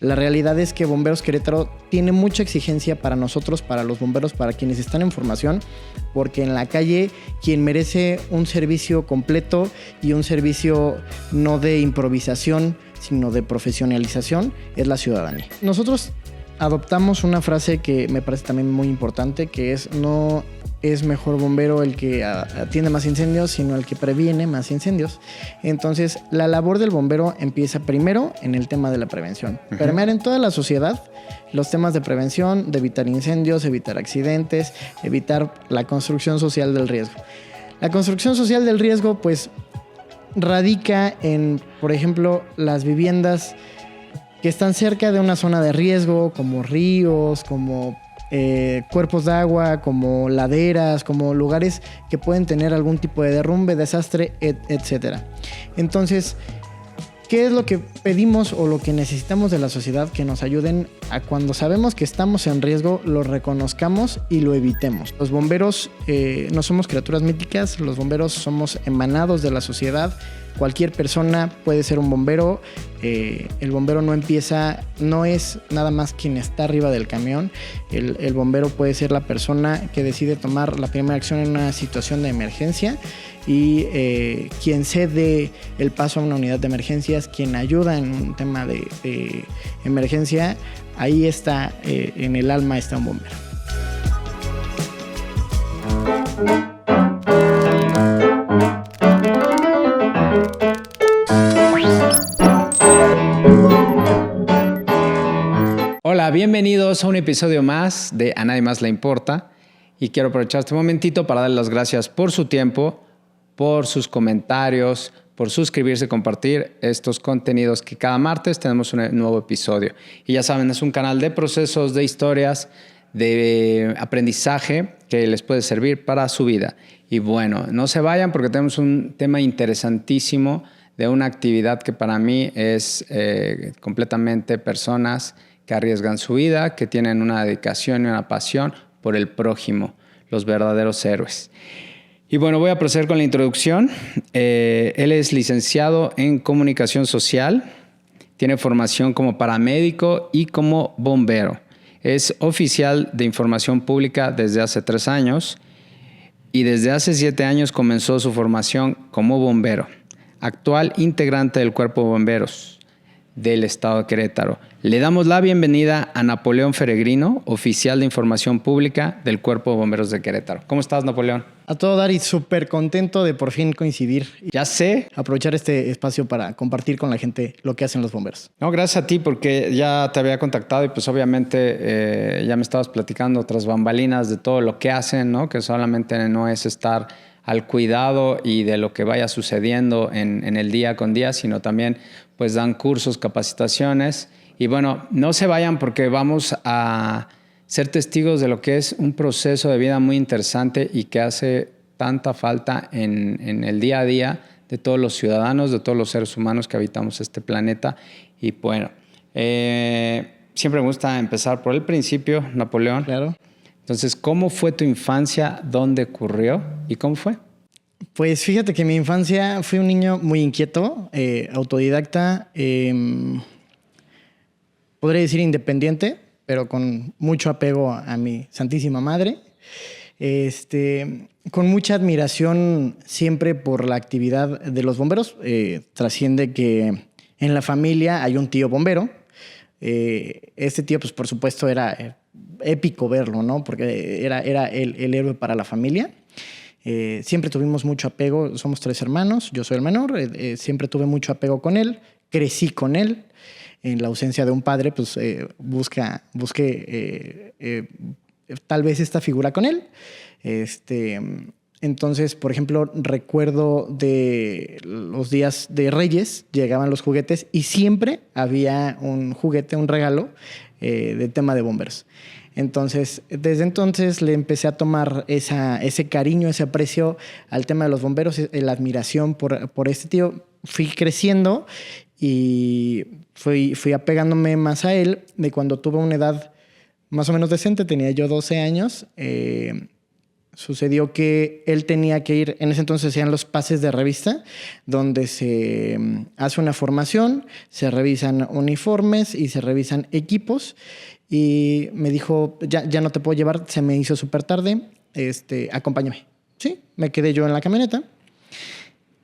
La realidad es que Bomberos Querétaro tiene mucha exigencia para nosotros, para los bomberos, para quienes están en formación, porque en la calle quien merece un servicio completo y un servicio no de improvisación, sino de profesionalización, es la ciudadanía. Nosotros adoptamos una frase que me parece también muy importante, que es: no es mejor bombero el que atiende más incendios, sino el que previene más incendios. Entonces, la labor del bombero empieza primero en el tema de la prevención. Permear en toda la sociedad los temas de prevención, de evitar incendios, evitar accidentes, evitar la construcción social del riesgo. La construcción social del riesgo, pues, radica en, por ejemplo, las viviendas que están cerca de una zona de riesgo, como ríos, como cuerpos de agua, como laderas, como lugares que pueden tener algún tipo de derrumbe, desastre, etc. Entonces, ¿qué es lo que pedimos o lo que necesitamos de la sociedad? Que nos ayuden a, cuando sabemos que estamos en riesgo, lo reconozcamos y lo evitemos. Los bomberos no somos criaturas míticas, los bomberos somos emanados de la sociedad. Cualquier persona puede ser un bombero. El bombero no es nada más quien está arriba del camión. El bombero puede ser la persona que decide tomar la primera acción en una situación de emergencia y quien cede el paso a una unidad de emergencias, quien ayuda en un tema de emergencia. Ahí está, en el alma está un bombero. Hola, bienvenidos a un episodio más de A Nadie Más Le Importa, y quiero aprovechar este momentito para darles las gracias por su tiempo, por sus comentarios, por suscribirse y compartir estos contenidos, que cada martes tenemos un nuevo episodio. Y ya saben, es un canal de procesos, de historias, de aprendizaje que les puede servir para su vida. Y bueno, no se vayan porque tenemos un tema interesantísimo de una actividad que para mí es completamente personas que arriesgan su vida, que tienen una dedicación y una pasión por el prójimo, los verdaderos héroes. Y bueno, voy a proceder con la introducción. Él es licenciado en Comunicación Social, tiene formación como paramédico y como bombero. Es oficial de Información Pública desde hace 3 años y desde hace 7 años comenzó su formación como bombero. Actual integrante del Cuerpo de Bomberos del Estado de Querétaro. Le damos la bienvenida a Napoleón Feregrino, oficial de Información Pública del Cuerpo de Bomberos de Querétaro. ¿Cómo estás, Napoleón? A todo dar y súper contento de por fin coincidir. Ya sé. Aprovechar este espacio para compartir con la gente lo que hacen los bomberos. No, gracias a ti, porque ya te había contactado y pues obviamente ya me estabas platicando otras bambalinas de todo lo que hacen, ¿no? Que solamente no es estar al cuidado y de lo que vaya sucediendo en el día con día, sino también pues dan cursos, capacitaciones. Y bueno, no se vayan porque vamos a ser testigos de lo que es un proceso de vida muy interesante y que hace tanta falta en el día a día de todos los ciudadanos, de todos los seres humanos que habitamos este planeta. Y bueno, siempre me gusta empezar por el principio, Napoleón. Claro. Entonces, ¿cómo fue tu infancia? ¿Dónde ocurrió? ¿Y cómo fue? Pues fíjate que mi infancia fui un niño muy inquieto, autodidacta, podría decir independiente, pero con mucho apego a mi Santísima Madre. Con mucha admiración siempre por la actividad de los bomberos. Trasciende que en la familia hay un tío bombero. Este tío, pues por supuesto, era épico verlo, ¿no? Porque era el héroe para la familia. Siempre tuvimos mucho apego, somos 3 hermanos, yo soy el menor, siempre tuve mucho apego con él, crecí con él. En la ausencia de un padre, pues busqué tal vez esta figura con él. Entonces, por ejemplo, recuerdo de los días de Reyes, llegaban los juguetes y siempre había un juguete, un regalo de tema de bomberos. Entonces, desde entonces le empecé a tomar ese cariño, ese aprecio al tema de los bomberos, la admiración por este tío. Fui creciendo y fui apegándome más a él. De cuando tuve una edad más o menos decente, tenía yo 12 años, Sucedió que él tenía que ir, en ese entonces hacían los pases de revista, donde se hace una formación, se revisan uniformes y se revisan equipos. Y me dijo, ya no te puedo llevar, se me hizo súper tarde, acompáñame. Sí, me quedé yo en la camioneta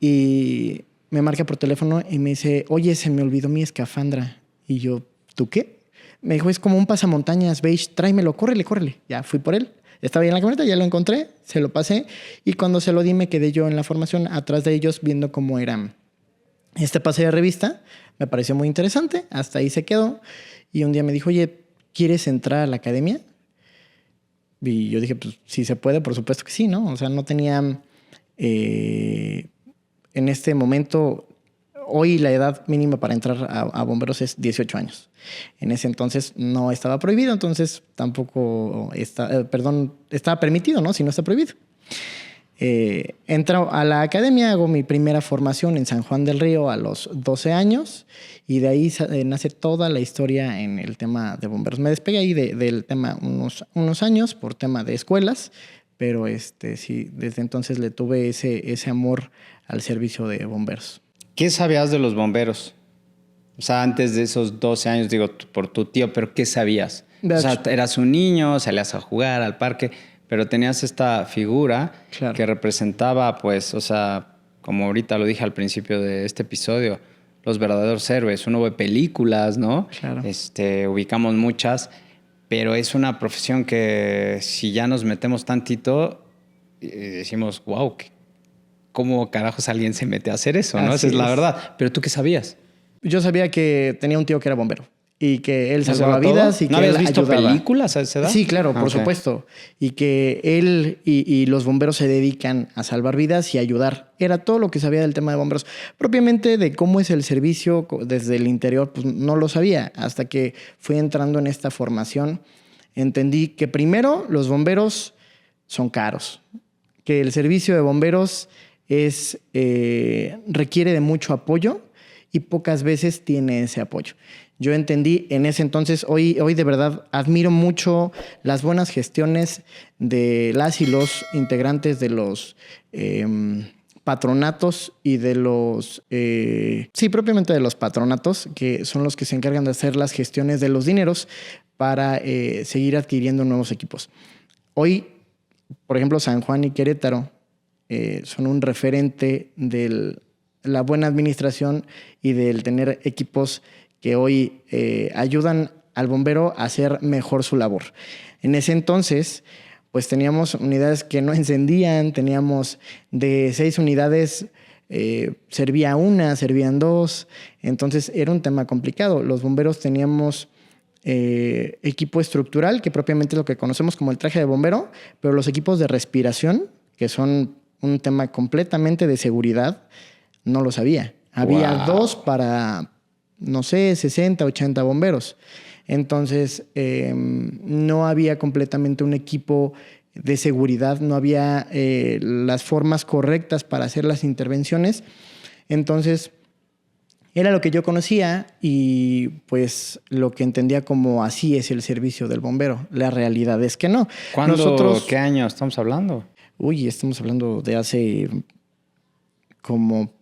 y me marca por teléfono y me dice, oye, se me olvidó mi escafandra. Y yo, ¿tú qué? Me dijo, es como un pasamontañas beige, tráemelo, córrele. Ya fui por él. Estaba ahí en la camioneta, ya lo encontré, se lo pasé. Y cuando se lo di, me quedé yo en la formación atrás de ellos viendo cómo era este pase de revista. Me pareció muy interesante, hasta ahí se quedó. Y un día me dijo, oye, ¿quieres entrar a la academia? Y yo dije, pues si se puede, por supuesto que sí, ¿no? O sea, no tenía en este momento, hoy la edad mínima para entrar a bomberos es 18 años. En ese entonces no estaba prohibido, entonces tampoco estaba permitido, ¿no? Si no está prohibido. Entro a la academia, hago mi primera formación en San Juan del Río a los 12 años y de ahí nace toda la historia en el tema de bomberos. Me despegué ahí del tema unos años por tema de escuelas, pero sí, desde entonces le tuve ese amor al servicio de bomberos. ¿Qué sabías de los bomberos? O sea, antes de esos 12 años, digo, por tu tío, pero ¿qué sabías? O sea, eras un niño, salías a jugar al parque, pero tenías esta figura que representaba, pues, o sea, como ahorita lo dije al principio de este episodio, los verdaderos héroes. Uno ve películas, ¿no? Claro. Ubicamos muchas, pero es una profesión que si ya nos metemos tantito, decimos, wow, ¿cómo carajos alguien se mete a hacer eso? ¿No? Esa es la verdad. Pero ¿tú qué sabías? Yo sabía que tenía un tío que era bombero y que él salvaba vidas y que ¿No habías él visto ayudaba. películas a esa edad? Sí, claro, por supuesto. Y que él y los bomberos se dedican a salvar vidas y ayudar. Era todo lo que sabía del tema de bomberos. Propiamente de cómo es el servicio desde el interior, pues no lo sabía. Hasta que fui entrando en esta formación, entendí que primero los bomberos son caros. Que el servicio de bomberos requiere de mucho apoyo y pocas veces tiene ese apoyo. Yo entendí en ese entonces, hoy de verdad admiro mucho las buenas gestiones de las y los integrantes de los patronatos y de propiamente de los patronatos, que son los que se encargan de hacer las gestiones de los dineros para seguir adquiriendo nuevos equipos. Hoy, por ejemplo, San Juan y Querétaro son un referente de la buena administración y del tener equipos que hoy ayudan al bombero a hacer mejor su labor. En ese entonces, pues teníamos unidades que no encendían, teníamos de 6 unidades, servía una, servían 2, entonces era un tema complicado. Los bomberos teníamos equipo estructural, que propiamente es lo que conocemos como el traje de bombero, pero los equipos de respiración, que son un tema completamente de seguridad, no lo sabía. Había 2 para, no sé, 60, 80 bomberos. Entonces, no había completamente un equipo de seguridad, no había las formas correctas para hacer las intervenciones. Entonces, era lo que yo conocía y pues lo que entendía como así es el servicio del bombero. La realidad es que no. ¿Qué año estamos hablando? Estamos hablando de hace como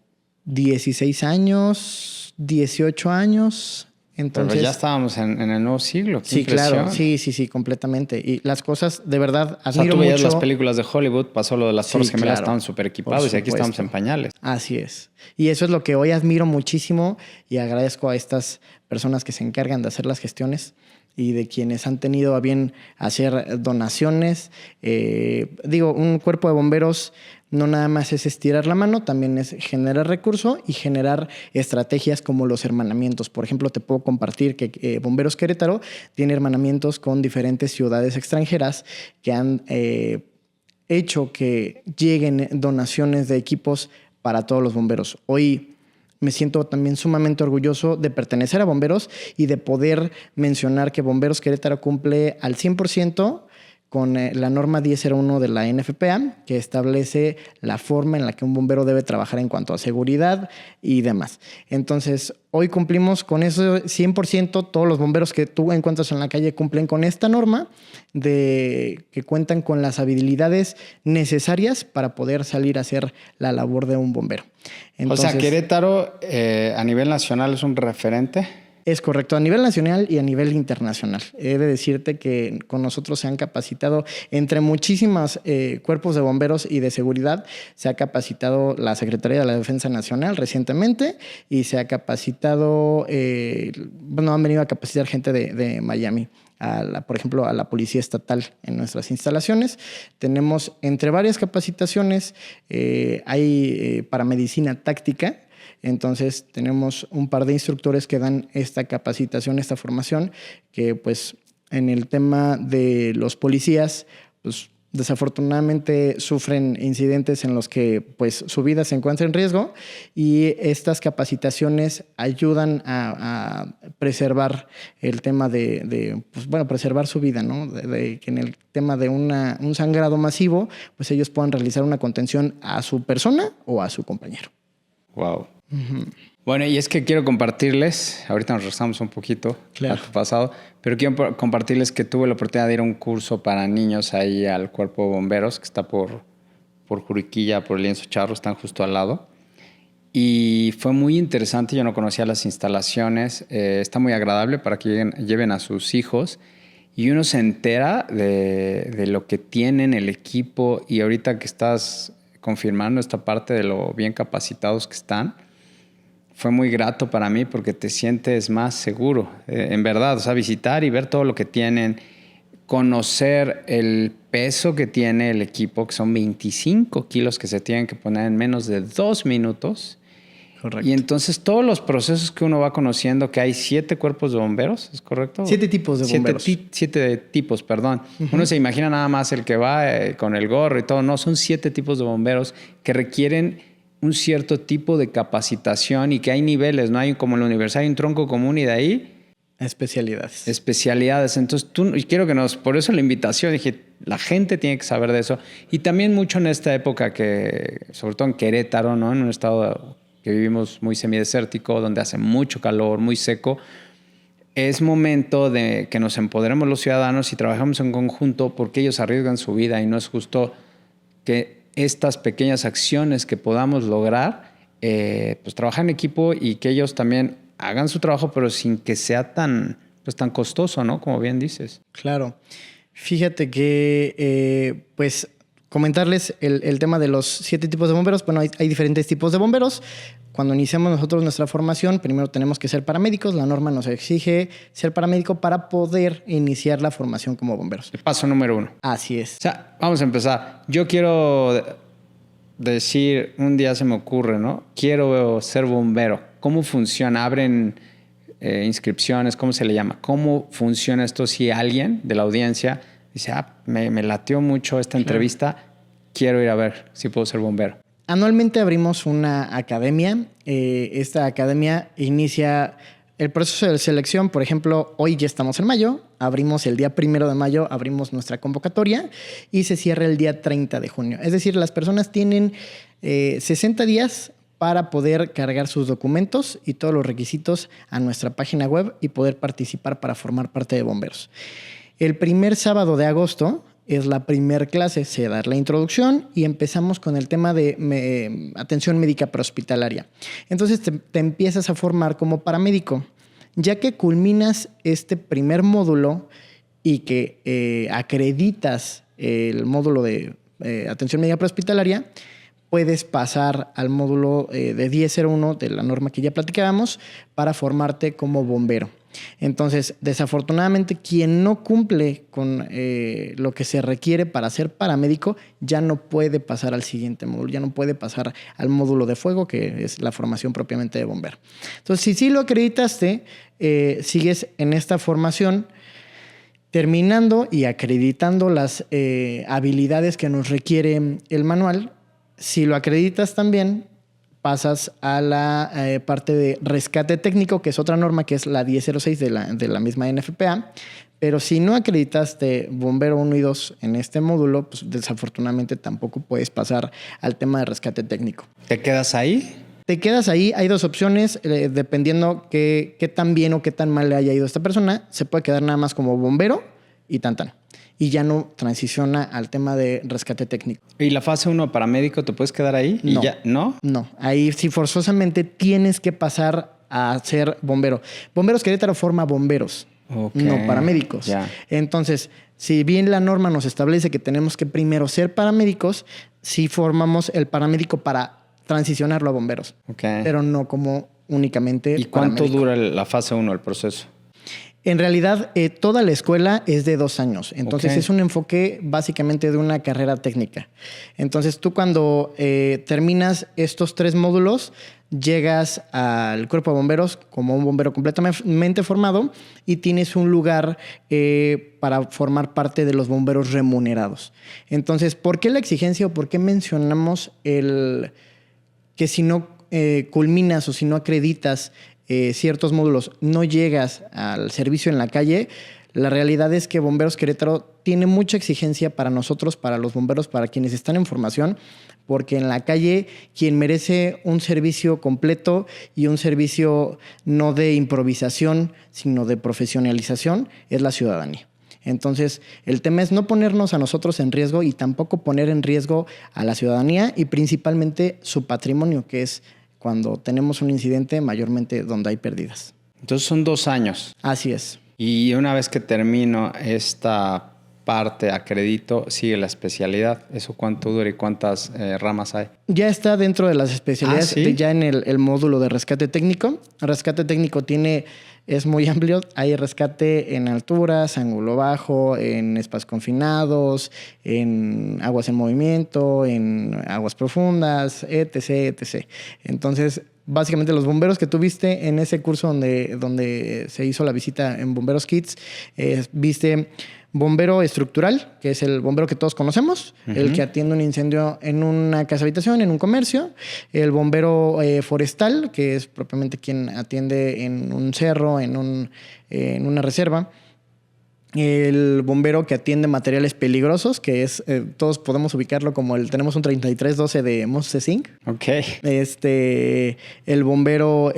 16 años, 18 años. Entonces, pero ya estábamos en el nuevo siglo. Sí, claro. Sí, completamente. Y las cosas, de verdad, admiro mucho. Tú veías las películas de Hollywood, pasó lo de las Torres Gemelas, estaban súper equipados y aquí estamos en pañales. Así es. Y eso es lo que hoy admiro muchísimo y agradezco a estas personas que se encargan de hacer las gestiones y de quienes han tenido a bien hacer donaciones. Un cuerpo de bomberos no nada más es estirar la mano, también es generar recurso y generar estrategias como los hermanamientos. Por ejemplo, te puedo compartir que Bomberos Querétaro tiene hermanamientos con diferentes ciudades extranjeras que han hecho que lleguen donaciones de equipos para todos los bomberos. Hoy me siento también sumamente orgulloso de pertenecer a Bomberos y de poder mencionar que Bomberos Querétaro cumple al 100% con la norma 1001 de la NFPA, que establece la forma en la que un bombero debe trabajar en cuanto a seguridad y demás. Entonces, hoy cumplimos con eso 100%. Todos los bomberos que tú encuentras en la calle cumplen con esta norma de que cuentan con las habilidades necesarias para poder salir a hacer la labor de un bombero. Entonces, o sea, Querétaro a nivel nacional es un referente. Es correcto, a nivel nacional y a nivel internacional. He de decirte que con nosotros se han capacitado entre muchísimos cuerpos de bomberos y de seguridad. Se ha capacitado la Secretaría de la Defensa Nacional recientemente y se ha capacitado, han venido a capacitar gente de Miami. Por ejemplo, a la Policía Estatal en nuestras instalaciones. Tenemos entre varias capacitaciones, hay para medicina táctica. Entonces tenemos un par de instructores que dan esta capacitación, esta formación, que pues en el tema de los policías, pues desafortunadamente sufren incidentes en los que pues su vida se encuentra en riesgo, y estas capacitaciones ayudan a preservar el tema preservar su vida, ¿no? De que en el tema de un sangrado masivo, pues ellos puedan realizar una contención a su persona o a su compañero. Wow. Uh-huh. Bueno, y es que quiero compartirles, ahorita nos regresamos un poquito a tu pasado, pero quiero compartirles que tuve la oportunidad de ir a un curso para niños ahí al Cuerpo de Bomberos, que está por Juriquilla, por el Lienzo Charro, están justo al lado. Y fue muy interesante, yo no conocía las instalaciones, está muy agradable para que lleven a sus hijos, y uno se entera de lo que tienen el equipo, y ahorita que estás confirmando esta parte de lo bien capacitados que están, fue muy grato para mí porque te sientes más seguro, en verdad. O sea, visitar y ver todo lo que tienen, conocer el peso que tiene el equipo, que son 25 kilos que se tienen que poner en menos de 2 minutos. Correcto. Y entonces todos los procesos que uno va conociendo, que hay 7 cuerpos de bomberos, ¿es correcto? 7 tipos de bomberos. 7 tipos, perdón. Uh-huh. Uno se imagina nada más el que va con el gorro y todo. No, son 7 tipos de bomberos que requieren un cierto tipo de capacitación y que hay niveles, ¿no? Hay como en la universidad, hay un tronco común y de ahí... Especialidades. Entonces, quiero que por eso la invitación, dije, la gente tiene que saber de eso. Y también mucho en esta época que, sobre todo en Querétaro, ¿no? En un estado que vivimos muy semidesértico, donde hace mucho calor, muy seco, es momento de que nos empoderemos los ciudadanos y trabajemos en conjunto porque ellos arriesgan su vida y no es justo que estas pequeñas acciones que podamos lograr, pues trabajar en equipo y que ellos también hagan su trabajo, pero sin que sea tan costoso, ¿no? Como bien dices. Claro. Fíjate que, pues, comentarles el tema de los 7 tipos de bomberos. Bueno, hay diferentes tipos de bomberos. Cuando iniciamos nosotros nuestra formación, primero tenemos que ser paramédicos. La norma nos exige ser paramédico para poder iniciar la formación como bomberos. El paso número 1. Así es. O sea, vamos a empezar. Yo quiero decir, un día se me ocurre, ¿no? Quiero ser bombero. ¿Cómo funciona? ¿Abren inscripciones? ¿Cómo se le llama? ¿Cómo funciona esto si alguien de la audiencia dice, me latió mucho esta entrevista, quiero ir a ver si puedo ser bombero? Anualmente abrimos una academia. Esta academia inicia el proceso de selección. Por ejemplo, hoy ya estamos en mayo. Abrimos el día 1 de mayo, abrimos nuestra convocatoria y se cierra el día 30 de junio. Es decir, las personas tienen 60 días para poder cargar sus documentos y todos los requisitos a nuestra página web y poder participar para formar parte de bomberos. El primer sábado de agosto es la primer clase, se da la introducción y empezamos con el tema de atención médica prehospitalaria. Entonces te empiezas a formar como paramédico. Ya que culminas este primer módulo y que acreditas el módulo de atención médica prehospitalaria, puedes pasar al módulo de 1001 de la norma que ya platicábamos para formarte como bombero. Entonces, desafortunadamente, quien no cumple con lo que se requiere para ser paramédico ya no puede pasar al siguiente módulo, ya no puede pasar al módulo de fuego, que es la formación propiamente de bombero. Entonces, si sí lo acreditaste, sigues en esta formación terminando y acreditando las habilidades que nos requiere el manual. Si lo acreditas también, pasas a la parte de rescate técnico, que es otra norma, que es la 1006 de la misma NFPA. Pero si no acreditaste bombero 1 y 2 en este módulo, pues desafortunadamente tampoco puedes pasar al tema de rescate técnico. ¿Te quedas ahí? Te quedas ahí, hay 2 opciones, dependiendo qué tan bien o qué tan mal le haya ido a esta persona, se puede quedar nada más como bombero y tan. Y ya no transiciona al tema de rescate técnico. ¿Y la fase 1 paramédico te puedes quedar ahí? No. ¿Y ya? ¿No? No, ahí sí forzosamente tienes que pasar a ser bombero. Bomberos Querétaro forma bomberos, no paramédicos. Ya. Entonces, si bien la norma nos establece que tenemos que primero ser paramédicos, sí formamos el paramédico para transicionarlo a bomberos. Pero no como únicamente ¿Y cuánto paramédico. dura la fase 1, el proceso? En realidad, toda la escuela es de 2 años. Entonces, es un enfoque básicamente de una carrera técnica. Entonces, tú cuando terminas estos 3 módulos, llegas al cuerpo de bomberos como un bombero completamente formado y tienes un lugar para formar parte de los bomberos remunerados. Entonces, ¿por qué la exigencia o por qué mencionamos que si no culminas o si no acreditas ciertos módulos, no llegas al servicio en la calle? La realidad es que Bomberos Querétaro tiene mucha exigencia para nosotros, para los bomberos, para quienes están en formación, porque en la calle quien merece un servicio completo y un servicio no de improvisación, sino de profesionalización, es la ciudadanía. Entonces, el tema es no ponernos a nosotros en riesgo y tampoco poner en riesgo a la ciudadanía y principalmente su patrimonio, que es cuando tenemos un incidente, mayormente donde hay pérdidas. Entonces son 2 años. Así es. Y una vez que termino esta parte, acredito, sigue la especialidad. ¿Eso cuánto dura y cuántas ramas hay? Ya está dentro de las especialidades, ¿Sí? ya en el módulo de rescate técnico. El rescate técnico es muy amplio. Hay rescate en alturas, ángulo bajo, en espacios confinados, en aguas en movimiento, en aguas profundas, etc. Entonces, básicamente los bomberos que tú viste en ese curso donde se hizo la visita en Bomberos Kids, viste bombero estructural, que es el bombero que todos conocemos, el que atiende un incendio en una casa habitación, en un comercio, el bombero forestal, que es propiamente quien atiende en un cerro, en una reserva, el bombero que atiende materiales peligrosos, que es, todos podemos ubicarlo como tenemos un 3312 de Monster Inc. El bombero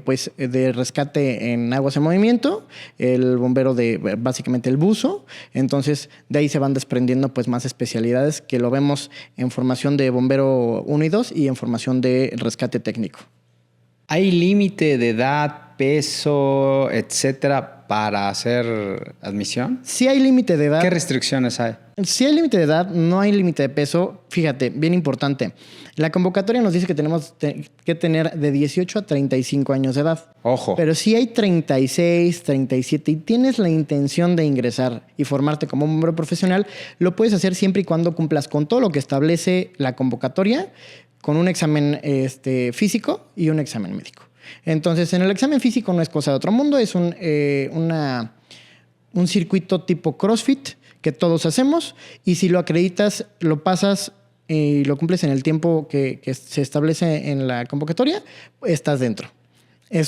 pues de rescate en aguas en movimiento, el bombero de básicamente el buzo. Entonces de ahí se van desprendiendo pues más especialidades que lo vemos en formación de bombero 1 y 2 y en formación de rescate técnico. ¿Hay límite de edad, peso, etcétera, para hacer admisión? Sí hay límite de edad. ¿Qué restricciones hay? Sí hay límite de edad, no hay límite de peso. Fíjate, bien importante. La convocatoria nos dice que tenemos que tener de 18 a 35 años de edad. Ojo. Pero si hay 36, 37 y tienes la intención de ingresar y formarte como un bombero profesional, lo puedes hacer siempre y cuando cumplas con todo lo que establece la convocatoria, con un examen físico y un examen médico. Entonces, en el examen físico no es cosa de otro mundo, es un circuito tipo CrossFit que todos hacemos y si lo acreditas, lo pasas y lo cumples en el tiempo que se establece en la convocatoria, estás dentro.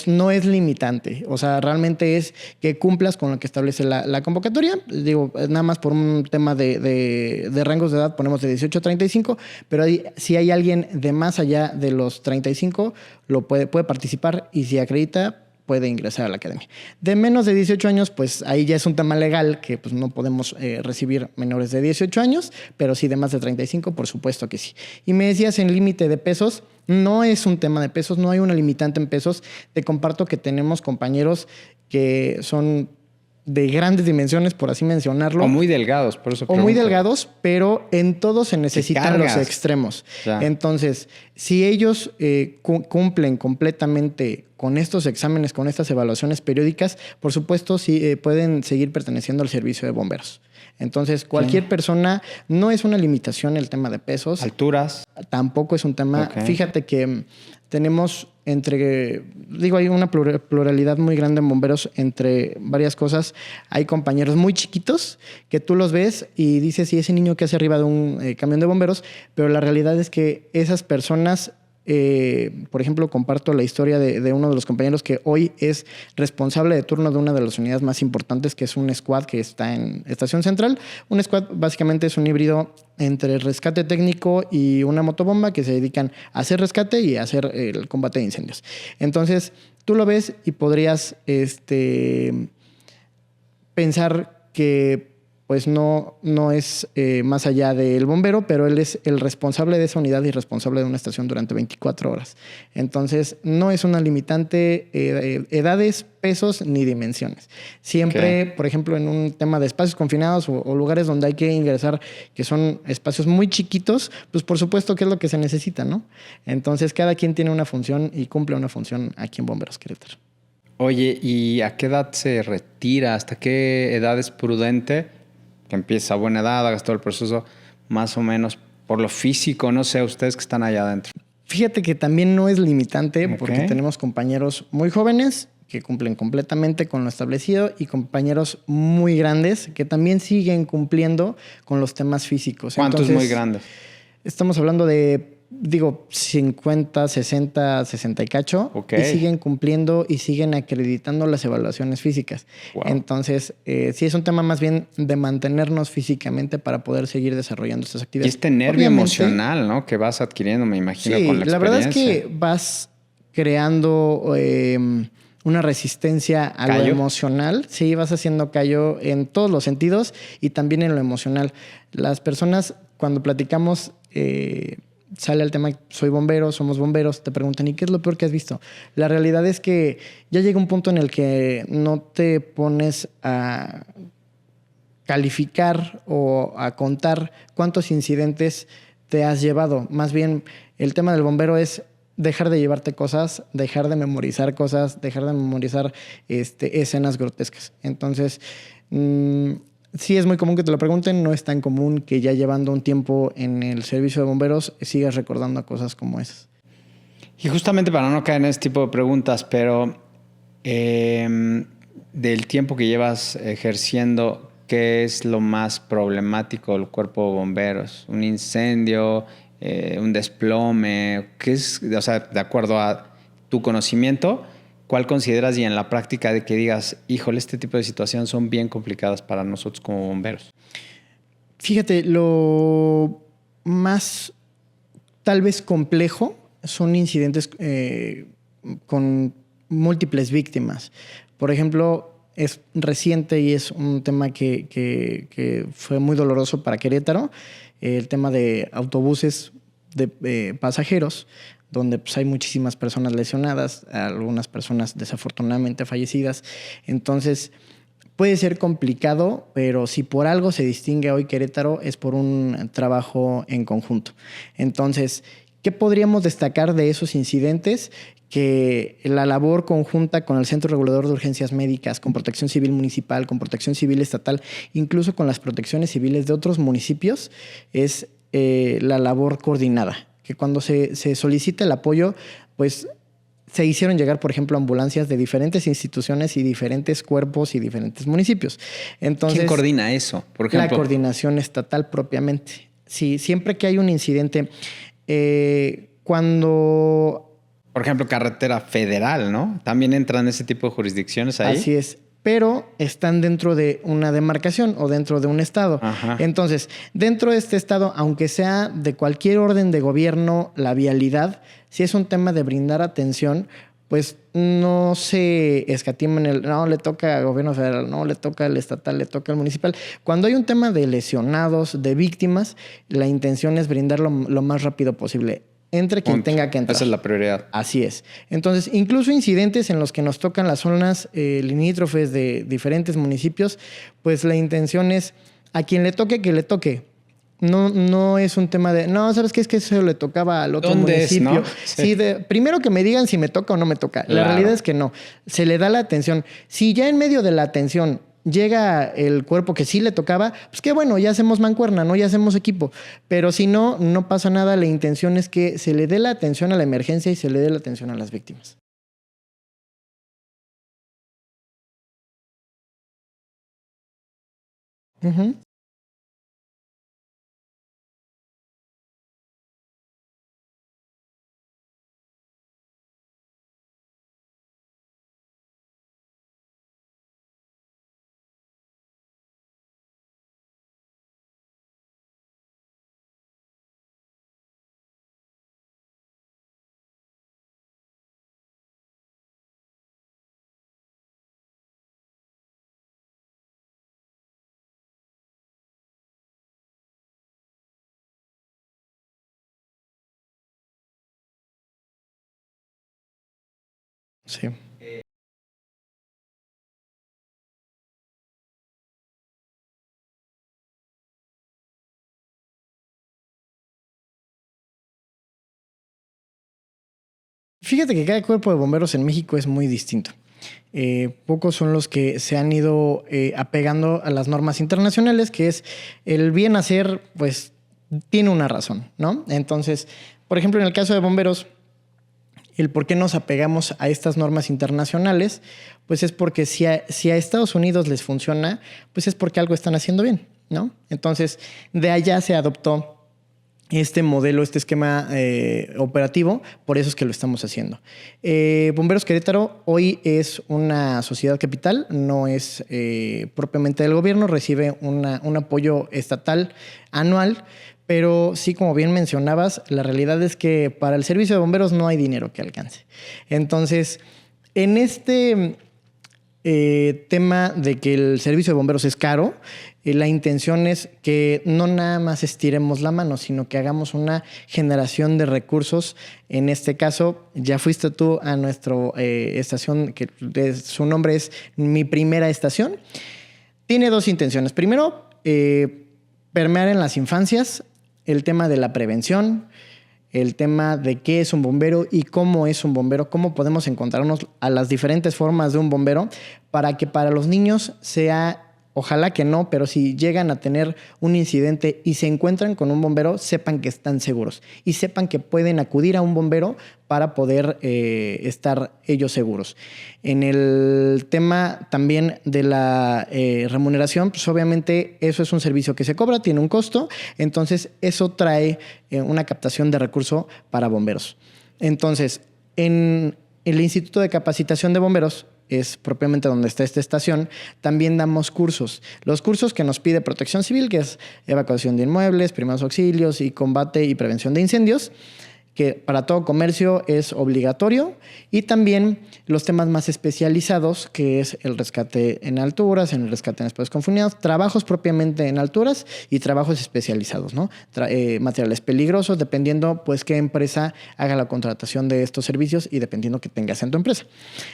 No es limitante, o sea, realmente es que cumplas con lo que establece la convocatoria. Digo, nada más por un tema de rangos de edad ponemos de 18 a 35, pero si hay alguien de más allá de los 35, puede participar y si acredita, puede ingresar a la academia. De menos de 18 años, pues ahí ya es un tema legal que pues, no podemos recibir menores de 18 años, pero sí de más de 35, por supuesto que sí. Y me decías en límite de pesos, no es un tema de pesos, no hay una limitante en pesos. Te comparto que tenemos compañeros que son de grandes dimensiones, por así mencionarlo. O muy delgados, por eso pregunto. O muy delgados, pero en todo se necesitan los extremos. Ya. Entonces, si ellos cumplen completamente con estos exámenes, con estas evaluaciones periódicas, por supuesto, sí pueden seguir perteneciendo al servicio de bomberos. Entonces, cualquier persona, no es una limitación el tema de pesos. ¿Alturas? Tampoco es un tema. Fíjate que tenemos hay una pluralidad muy grande en bomberos entre varias cosas. Hay compañeros muy chiquitos que tú los ves y dices, sí, ese niño que hace arriba de un camión de bomberos, pero la realidad es que esas personas por ejemplo, comparto la historia de uno de los compañeros que hoy es responsable de turno de una de las unidades más importantes, que es un squad que está en Estación Central. Un squad básicamente es un híbrido entre rescate técnico y una motobomba que se dedican a hacer rescate y a hacer el combate de incendios. Entonces, tú lo ves y podrías pensar que pues no es más allá del bombero, pero él es el responsable de esa unidad y responsable de una estación durante 24 horas. Entonces, no es una limitante edades, pesos ni dimensiones. Siempre, por ejemplo, en un tema de espacios confinados o lugares donde hay que ingresar, que son espacios muy chiquitos, pues por supuesto que es lo que se necesita, ¿no? Entonces, cada quien tiene una función y cumple una función aquí en Bomberos Querétaro. Oye, ¿y a qué edad se retira? ¿Hasta qué edad es prudente que empieza a buena edad, hagas todo el proceso más o menos por lo físico? No sé, ustedes que están allá adentro. Fíjate que también no es limitante porque Ok. tenemos compañeros muy jóvenes que cumplen completamente con lo establecido y compañeros muy grandes que también siguen cumpliendo con los temas físicos. ¿Cuántos Entonces, muy grandes? estamos hablando de, 50, 60, 60 y cacho, Ok. y siguen cumpliendo y siguen acreditando las evaluaciones físicas. Wow. Entonces, sí es un tema más bien de mantenernos físicamente para poder seguir desarrollando estas Y actividades. este nervio Obviamente, emocional, ¿no? Que vas adquiriendo, me imagino, sí, con la la verdad es experiencia. que vas creando una resistencia a lo ¿Callo? emocional. Sí, vas haciendo callo en todos los sentidos y también en lo emocional. Las personas, cuando platicamos, sale el tema, soy bombero, somos bomberos, te preguntan, ¿y qué es lo peor que has visto? La realidad es que ya llega un punto en el que no te pones a calificar o a contar cuántos incidentes te has llevado. Más bien, el tema del bombero es dejar de llevarte cosas, dejar de memorizar cosas, dejar de memorizar escenas grotescas. Entonces, sí es muy común que te lo pregunten, no es tan común que ya llevando un tiempo en el servicio de bomberos sigas recordando cosas como esas. Y justamente para no caer en este tipo de preguntas, pero del tiempo que llevas ejerciendo, ¿qué es lo más problemático del cuerpo de bomberos? ¿Un incendio? ¿Un desplome? ¿Qué es, o sea, de acuerdo a tu conocimiento, cuál consideras y en la práctica de que digas, híjole, este tipo de situaciones son bien complicadas para nosotros como bomberos? Fíjate, lo más tal vez complejo son incidentes con múltiples víctimas. Por ejemplo, es reciente y es un tema que fue muy doloroso para Querétaro, el tema de autobuses de pasajeros, donde pues, hay muchísimas personas lesionadas, algunas personas desafortunadamente fallecidas. Entonces, puede ser complicado, pero si por algo se distingue hoy Querétaro es por un trabajo en conjunto. Entonces, ¿qué podríamos destacar de esos incidentes? Que la labor conjunta con el Centro Regulador de Urgencias Médicas, con Protección Civil Municipal, con Protección Civil Estatal, incluso con las protecciones civiles de otros municipios, es la labor coordinada. Que cuando se solicita el apoyo, pues se hicieron llegar, por ejemplo, ambulancias de diferentes instituciones y diferentes cuerpos y diferentes municipios. Entonces, ¿Quién coordina eso? Por ejemplo, la coordinación estatal propiamente. Sí, siempre que hay un incidente, cuando... por ejemplo, carretera federal, ¿no? También entran ese tipo de jurisdicciones ahí. Así es, pero están dentro de una demarcación o dentro de un estado. Ajá. Entonces, dentro de este estado, aunque sea de cualquier orden de gobierno, la vialidad, si es un tema de brindar atención, pues no se escatima en el, no, le toca al gobierno federal, no, le toca al estatal, le toca al municipal. Cuando hay un tema de lesionados, de víctimas, la intención es brindarlo lo más rápido posible. Entre quien Punto. tenga que entrar. Esa es la prioridad. Así es. Entonces, incluso incidentes en los que nos tocan las zonas limítrofes de diferentes municipios, pues la intención es a quien le toque, que le toque. No es un tema de, no, ¿sabes qué? Es que eso le tocaba al otro ¿Dónde es, municipio. no? Sí, primero que me digan si me toca o no me toca. La Claro. realidad es que no. Se le da la atención. Si ya en medio de la atención llega el cuerpo que sí le tocaba, pues qué bueno, ya hacemos mancuerna, ¿no? Ya hacemos equipo. Pero si no, no pasa nada. La intención es que se le dé la atención a la emergencia y se le dé la atención a las víctimas. Ujú. Sí. Fíjate que cada cuerpo de bomberos en México es muy distinto. Pocos son los que se han ido apegando a las normas internacionales, que es el bien hacer, pues tiene una razón, ¿no? Entonces, por ejemplo, en el caso de bomberos, el por qué nos apegamos a estas normas internacionales, pues es porque si a Estados Unidos les funciona, pues es porque algo están haciendo bien, ¿no? Entonces, de allá se adoptó este modelo, este esquema operativo, por eso es que lo estamos haciendo. Bomberos Querétaro hoy es una sociedad capital, no es propiamente del gobierno, recibe un apoyo estatal anual, pero sí, como bien mencionabas, la realidad es que para el servicio de bomberos no hay dinero que alcance. Entonces, en este tema de que el servicio de bomberos es caro, la intención es que no nada más estiremos la mano, sino que hagamos una generación de recursos. En este caso, ya fuiste tú a nuestra estación, que su nombre es Mi Primera Estación. Tiene dos intenciones. Primero, permear en las infancias el tema de la prevención, el tema de qué es un bombero y cómo es un bombero, cómo podemos encontrarnos a las diferentes formas de un bombero para que para los niños sea, ojalá que no, pero si llegan a tener un incidente y se encuentran con un bombero, sepan que están seguros y sepan que pueden acudir a un bombero para poder estar ellos seguros. En el tema también de la remuneración, pues obviamente eso es un servicio que se cobra, tiene un costo, entonces eso trae una captación de recurso para bomberos. Entonces, en el Instituto de Capacitación de Bomberos, es propiamente donde está esta estación, también damos cursos. Los cursos que nos pide Protección Civil, que es evacuación de inmuebles, primeros auxilios y combate y prevención de incendios, que para todo comercio es obligatorio, y también los temas más especializados, que es el rescate en alturas, en el rescate en espacios confinados, trabajos propiamente en alturas y trabajos especializados, ¿no? Materiales peligrosos, dependiendo pues qué empresa haga la contratación de estos servicios y dependiendo que tengas en tu empresa.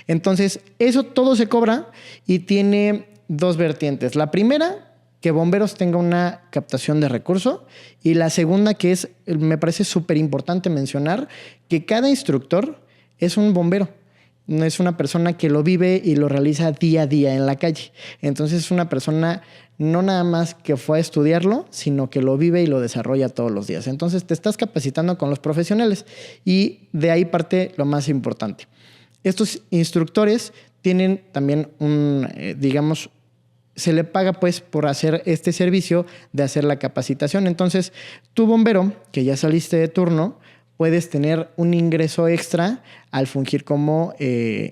Entonces, eso todo se cobra y tiene dos vertientes. La primera, que bomberos tenga una captación de recurso, y la segunda, que es, me parece súper importante mencionar, que cada instructor es un bombero. No es una persona que lo vive y lo realiza día a día en la calle. Entonces es una persona no nada más que fue a estudiarlo, sino que lo vive y lo desarrolla todos los días. Entonces te estás capacitando con los profesionales y de ahí parte lo más importante. Estos instructores tienen también digamos, se le paga pues por hacer este servicio de hacer la capacitación. Entonces, tu bombero, que ya saliste de turno, puedes tener un ingreso extra al fungir como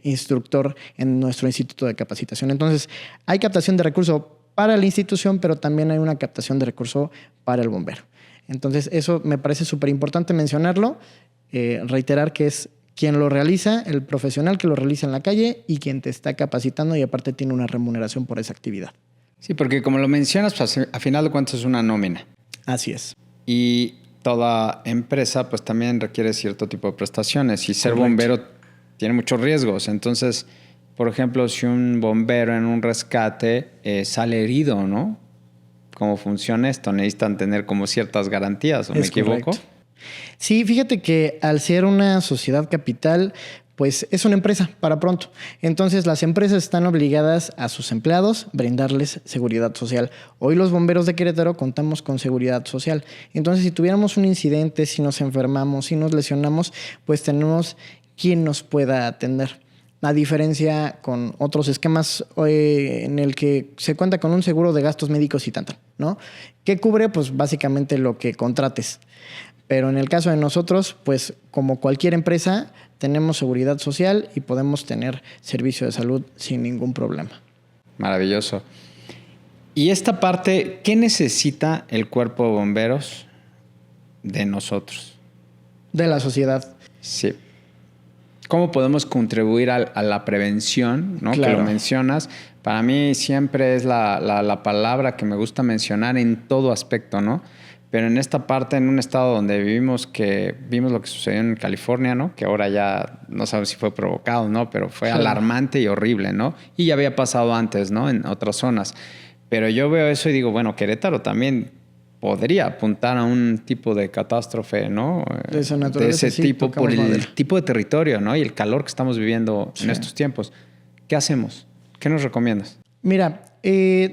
instructor en nuestro Instituto de Capacitación. Entonces, hay captación de recurso para la institución, pero también hay una captación de recurso para el bombero. Entonces, eso me parece súper importante mencionarlo, reiterar que es quien lo realiza, el profesional que lo realiza en la calle y quien te está capacitando y aparte tiene una remuneración por esa actividad. Sí, porque como lo mencionas, pues a final de cuentas es una nómina. Así es. Y toda empresa pues también requiere cierto tipo de prestaciones y ser bombero tiene muchos riesgos. Entonces, por ejemplo, si un bombero en un rescate sale herido, ¿no? ¿Cómo funciona esto? Necesitan tener como ciertas garantías, ¿o me equivoco? Correcto. Sí, fíjate que al ser una sociedad capital, pues es una empresa para pronto. Entonces las empresas están obligadas a sus empleados brindarles seguridad social. Hoy los bomberos de Querétaro contamos con seguridad social. Entonces si tuviéramos un incidente, si nos enfermamos, si nos lesionamos, pues tenemos quien nos pueda atender. A diferencia con otros esquemas en el que se cuenta con un seguro de gastos médicos y tanto, ¿no? ¿Qué cubre? Pues básicamente lo que contrates. Pero en el caso de nosotros, pues como cualquier empresa, tenemos seguridad social y podemos tener servicio de salud sin ningún problema. Maravilloso. Y esta parte, ¿qué necesita el cuerpo de bomberos de nosotros? De la sociedad. Sí. ¿Cómo podemos contribuir a la prevención, ¿no? Claro. Que lo mencionas. Para mí siempre es la palabra que me gusta mencionar en todo aspecto, ¿no? Pero en esta parte, en un estado donde vimos lo que sucedió en California, ¿no? Que ahora ya no sabemos si fue provocado, ¿no? Pero fue alarmante y horrible, ¿no? Y ya había pasado antes, ¿no? En otras zonas. Pero yo veo eso y digo, bueno, Querétaro también podría apuntar a un tipo de catástrofe, ¿no? De esa De naturaleza, ese sí, tipo, por tocamos madera. el tipo de territorio, ¿no? Y el calor que estamos viviendo en estos tiempos. ¿Qué hacemos? ¿Qué nos recomiendas? Mira,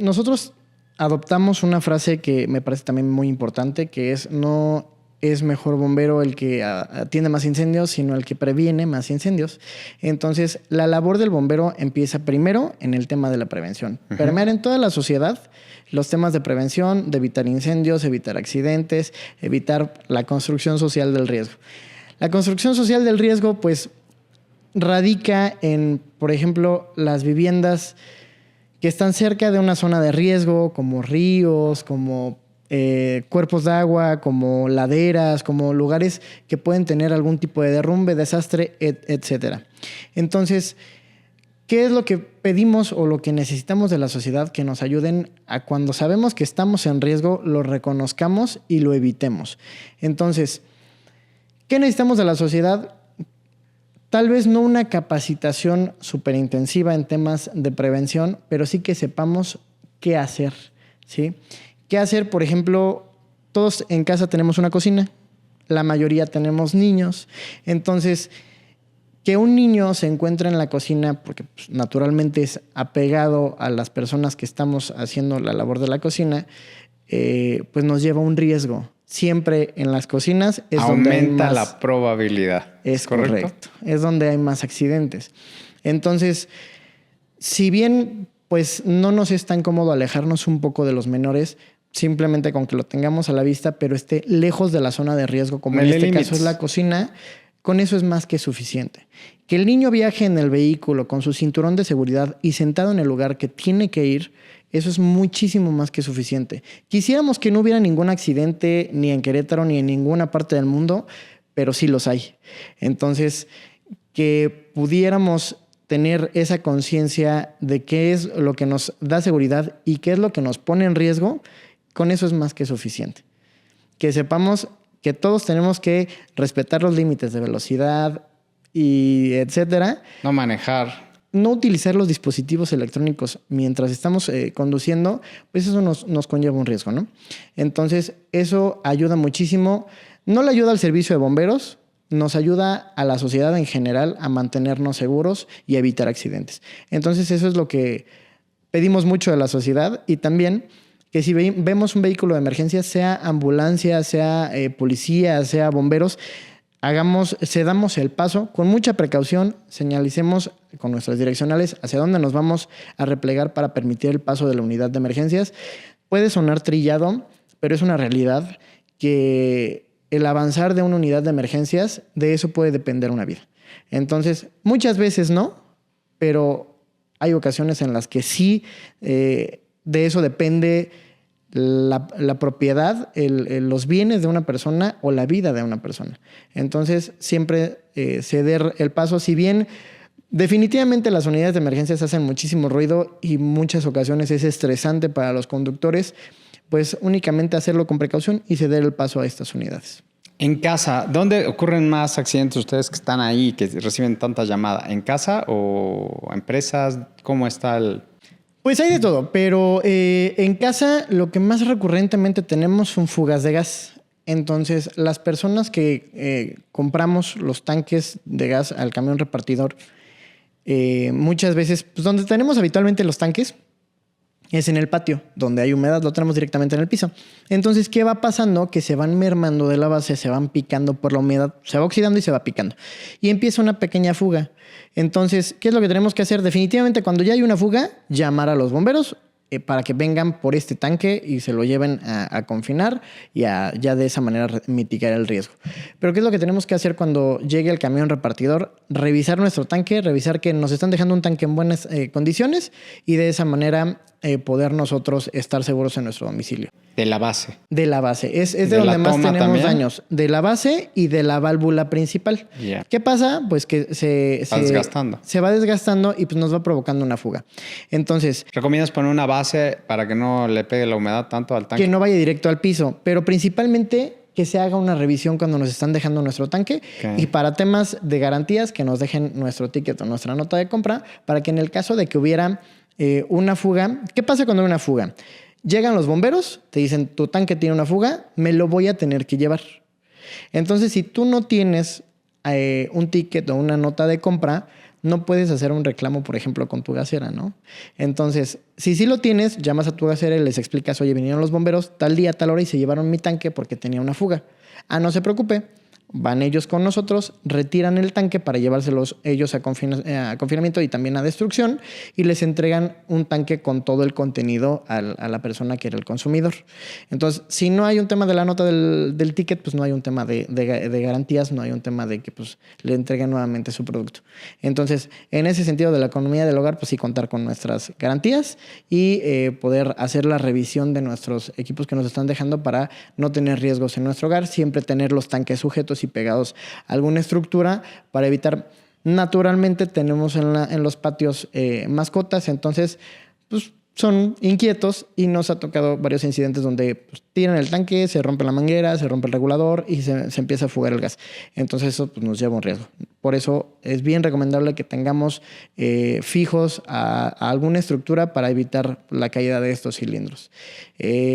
nosotros adoptamos una frase que me parece también muy importante, que es: no es mejor bombero el que atiende más incendios, sino el que previene más incendios. Entonces, la labor del bombero empieza primero en el tema de la prevención. Permear en toda la sociedad los temas de prevención, de evitar incendios, evitar accidentes, evitar la construcción social del riesgo. La construcción social del riesgo, pues, radica en, por ejemplo, las viviendas que están cerca de una zona de riesgo, como ríos, como cuerpos de agua, como laderas, como lugares que pueden tener algún tipo de derrumbe, desastre, etc. Entonces, ¿qué es lo que pedimos o lo que necesitamos de la sociedad? Que nos ayuden a, cuando sabemos que estamos en riesgo, lo reconozcamos y lo evitemos. Entonces, ¿qué necesitamos de la sociedad? Tal vez no una capacitación súper intensiva en temas de prevención, pero sí que sepamos qué hacer, ¿sí? ¿Qué hacer? Por ejemplo, todos en casa tenemos una cocina, la mayoría tenemos niños. Entonces, que un niño se encuentre en la cocina, porque pues, naturalmente es apegado a las personas que estamos haciendo la labor de la cocina, pues nos lleva a un riesgo. Siempre en las cocinas es donde hay aumenta más, la probabilidad. es correcto. Es donde hay más accidentes. Entonces, si bien pues no nos es tan cómodo alejarnos un poco de los menores, simplemente con que lo tengamos a la vista, pero esté lejos de la zona de riesgo, como en este caso es la cocina, con eso es más que suficiente. Que el niño viaje en el vehículo con su cinturón de seguridad y sentado en el lugar que tiene que ir, eso es muchísimo más que suficiente. Quisiéramos que no hubiera ningún accidente ni en Querétaro ni en ninguna parte del mundo, pero sí los hay. Entonces, que pudiéramos tener esa conciencia de qué es lo que nos da seguridad y qué es lo que nos pone en riesgo, con eso es más que suficiente. Que sepamos que todos tenemos que respetar los límites de velocidad y etcétera. No manejar. No utilizar los dispositivos electrónicos mientras estamos conduciendo, pues eso nos conlleva un riesgo, ¿no? Entonces, eso ayuda muchísimo. No le ayuda al servicio de bomberos, nos ayuda a la sociedad en general a mantenernos seguros y a evitar accidentes. Entonces, eso es lo que pedimos mucho de la sociedad, y también que si vemos un vehículo de emergencia, sea ambulancia, sea policía, sea bomberos, cedamos el paso con mucha precaución, señalicemos con nuestras direccionales hacia dónde nos vamos a replegar para permitir el paso de la unidad de emergencias. Puede sonar trillado, pero es una realidad que el avanzar de una unidad de emergencias, de eso puede depender una vida. Entonces, muchas veces no, pero hay ocasiones en las que sí, de eso depende la propiedad, los bienes de una persona o la vida de una persona. Entonces, siempre ceder el paso, si bien definitivamente las unidades de emergencias hacen muchísimo ruido y muchas ocasiones es estresante para los conductores, pues únicamente hacerlo con precaución y ceder el paso a estas unidades. En casa, ¿dónde ocurren más accidentes ustedes que están ahí, que reciben tanta llamada? ¿En casa o empresas? ¿Cómo está el...? Pues hay de todo, pero en casa lo que más recurrentemente tenemos son fugas de gas. Entonces, las personas que compramos los tanques de gas al camión repartidor, muchas veces, pues donde tenemos habitualmente los tanques es en el patio, donde hay humedad, lo tenemos directamente en el piso. Entonces, ¿qué va pasando? Que se van mermando de la base, se van picando por la humedad, se va oxidando y se va picando. Y empieza una pequeña fuga. Entonces, ¿qué es lo que tenemos que hacer? Definitivamente, cuando ya hay una fuga, llamar a los bomberos para que vengan por este tanque y se lo lleven a confinar y ya de esa manera mitigar el riesgo. Pero ¿qué es lo que tenemos que hacer cuando llegue el camión repartidor? Revisar nuestro tanque, revisar que nos están dejando un tanque en buenas condiciones y de esa manera poder nosotros estar seguros en nuestro domicilio. De la base. De la base. Es de donde más tenemos también daños. De la base y de la válvula principal. Yeah. ¿Qué pasa? Pues que se va desgastando y pues nos va provocando una fuga. Entonces... ¿Recomiendas poner una base para que no le pegue la humedad tanto al tanque? Que no vaya directo al piso, pero principalmente que se haga una revisión cuando nos están dejando nuestro tanque. Okay. Y para temas de garantías, que nos dejen nuestro ticket o nuestra nota de compra, para que en el caso de que hubiera una fuga... ¿Qué pasa cuando hay una fuga? Llegan los bomberos, te dicen, tu tanque tiene una fuga, me lo voy a tener que llevar. Entonces, si tú no tienes un ticket o una nota de compra, no puedes hacer un reclamo, por ejemplo, con tu gasera, ¿no? Entonces, si sí lo tienes, llamas a tu gasera y les explicas, oye, vinieron los bomberos tal día, tal hora y se llevaron mi tanque porque tenía una fuga. Ah, no se preocupe. Van ellos con nosotros, retiran el tanque para llevárselos ellos a confinamiento y también a destrucción y les entregan un tanque con todo el contenido a la persona que era el consumidor. Entonces, si no hay un tema de la nota del ticket, pues no hay un tema de garantías, no hay un tema de que pues, le entreguen nuevamente su producto. Entonces, en ese sentido de la economía del hogar, pues sí contar con nuestras garantías y poder hacer la revisión de nuestros equipos que nos están dejando para no tener riesgos en nuestro hogar, siempre tener los tanques sujetos y pegados a alguna estructura para evitar. Naturalmente tenemos en los patios mascotas, entonces pues son inquietos y nos ha tocado varios incidentes donde pues, tiran el tanque, se rompe la manguera, se rompe el regulador y se empieza a fugar el gas. Entonces eso pues, nos lleva a un riesgo. Por eso es bien recomendable que tengamos fijos a alguna estructura para evitar la caída de estos cilindros.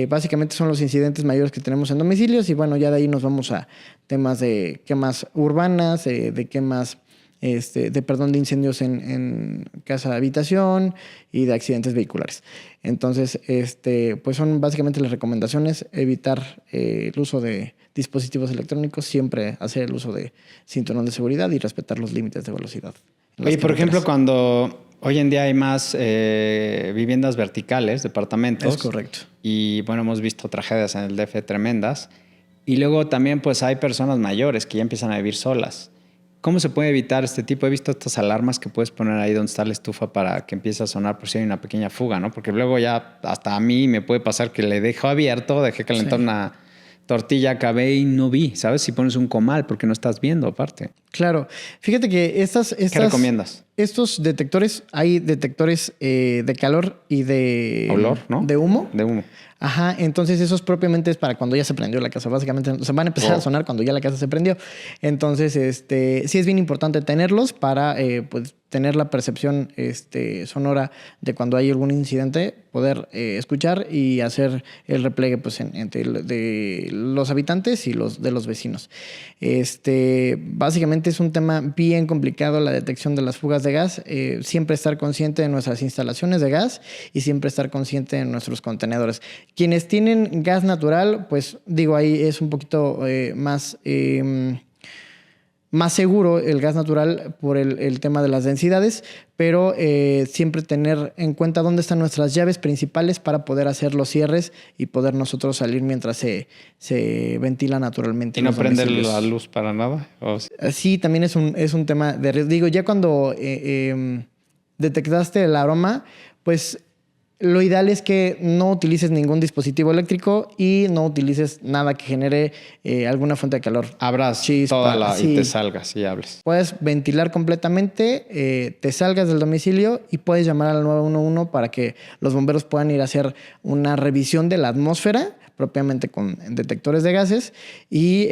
Básicamente son los incidentes mayores que tenemos en domicilios y bueno, ya de ahí nos vamos a temas de quemas urbanas, de quemas de incendios en casa de habitación y de accidentes vehiculares. Entonces, pues son básicamente las recomendaciones: evitar el uso de dispositivos electrónicos, siempre hacer el uso de cinturón de seguridad y respetar los límites de velocidad. Oye, por ejemplo, cuando hoy en día hay más viviendas verticales, departamentos. Es correcto. Y bueno, hemos visto tragedias en el DF tremendas. Y luego también pues hay personas mayores que ya empiezan a vivir solas. ¿Cómo se puede evitar este tipo? He visto estas alarmas que puedes poner ahí donde está la estufa para que empiece a sonar por si hay una pequeña fuga, ¿no? Porque luego ya hasta a mí me puede pasar que le dejo abierto, dejé calentar una tortilla, acabé y no vi, ¿sabes? Si pones un comal porque no estás viendo aparte. Claro. Fíjate que ¿qué recomiendas? Estos detectores, hay detectores de calor y de... ¿Olor, no? De humo. De humo. Ajá, entonces esos propiamente es para cuando ya se prendió la casa, básicamente. O sea, van a empezar a sonar cuando ya la casa se prendió. Entonces, sí es bien importante tenerlos para pues, tener la percepción sonora de cuando hay algún incidente, poder escuchar y hacer el repliegue pues, entre de los habitantes y de los vecinos. Básicamente es un tema bien complicado la detección de las fugas de gas. Siempre estar consciente de nuestras instalaciones de gas y siempre estar consciente de nuestros contenedores. Quienes tienen gas natural, pues digo, ahí es un poquito más seguro el gas natural por el tema de las densidades, pero siempre tener en cuenta dónde están nuestras llaves principales para poder hacer los cierres y poder nosotros salir mientras se ventila naturalmente. ¿Y no prender la luz para nada? Sí, también es un tema de riesgo. Digo, ya cuando detectaste el aroma, pues lo ideal es que no utilices ningún dispositivo eléctrico y no utilices nada que genere alguna fuente de calor. Abras toda y te salgas y hables. Puedes ventilar completamente, te salgas del domicilio y puedes llamar al 911 para que los bomberos puedan ir a hacer una revisión de la atmósfera propiamente con detectores de gases y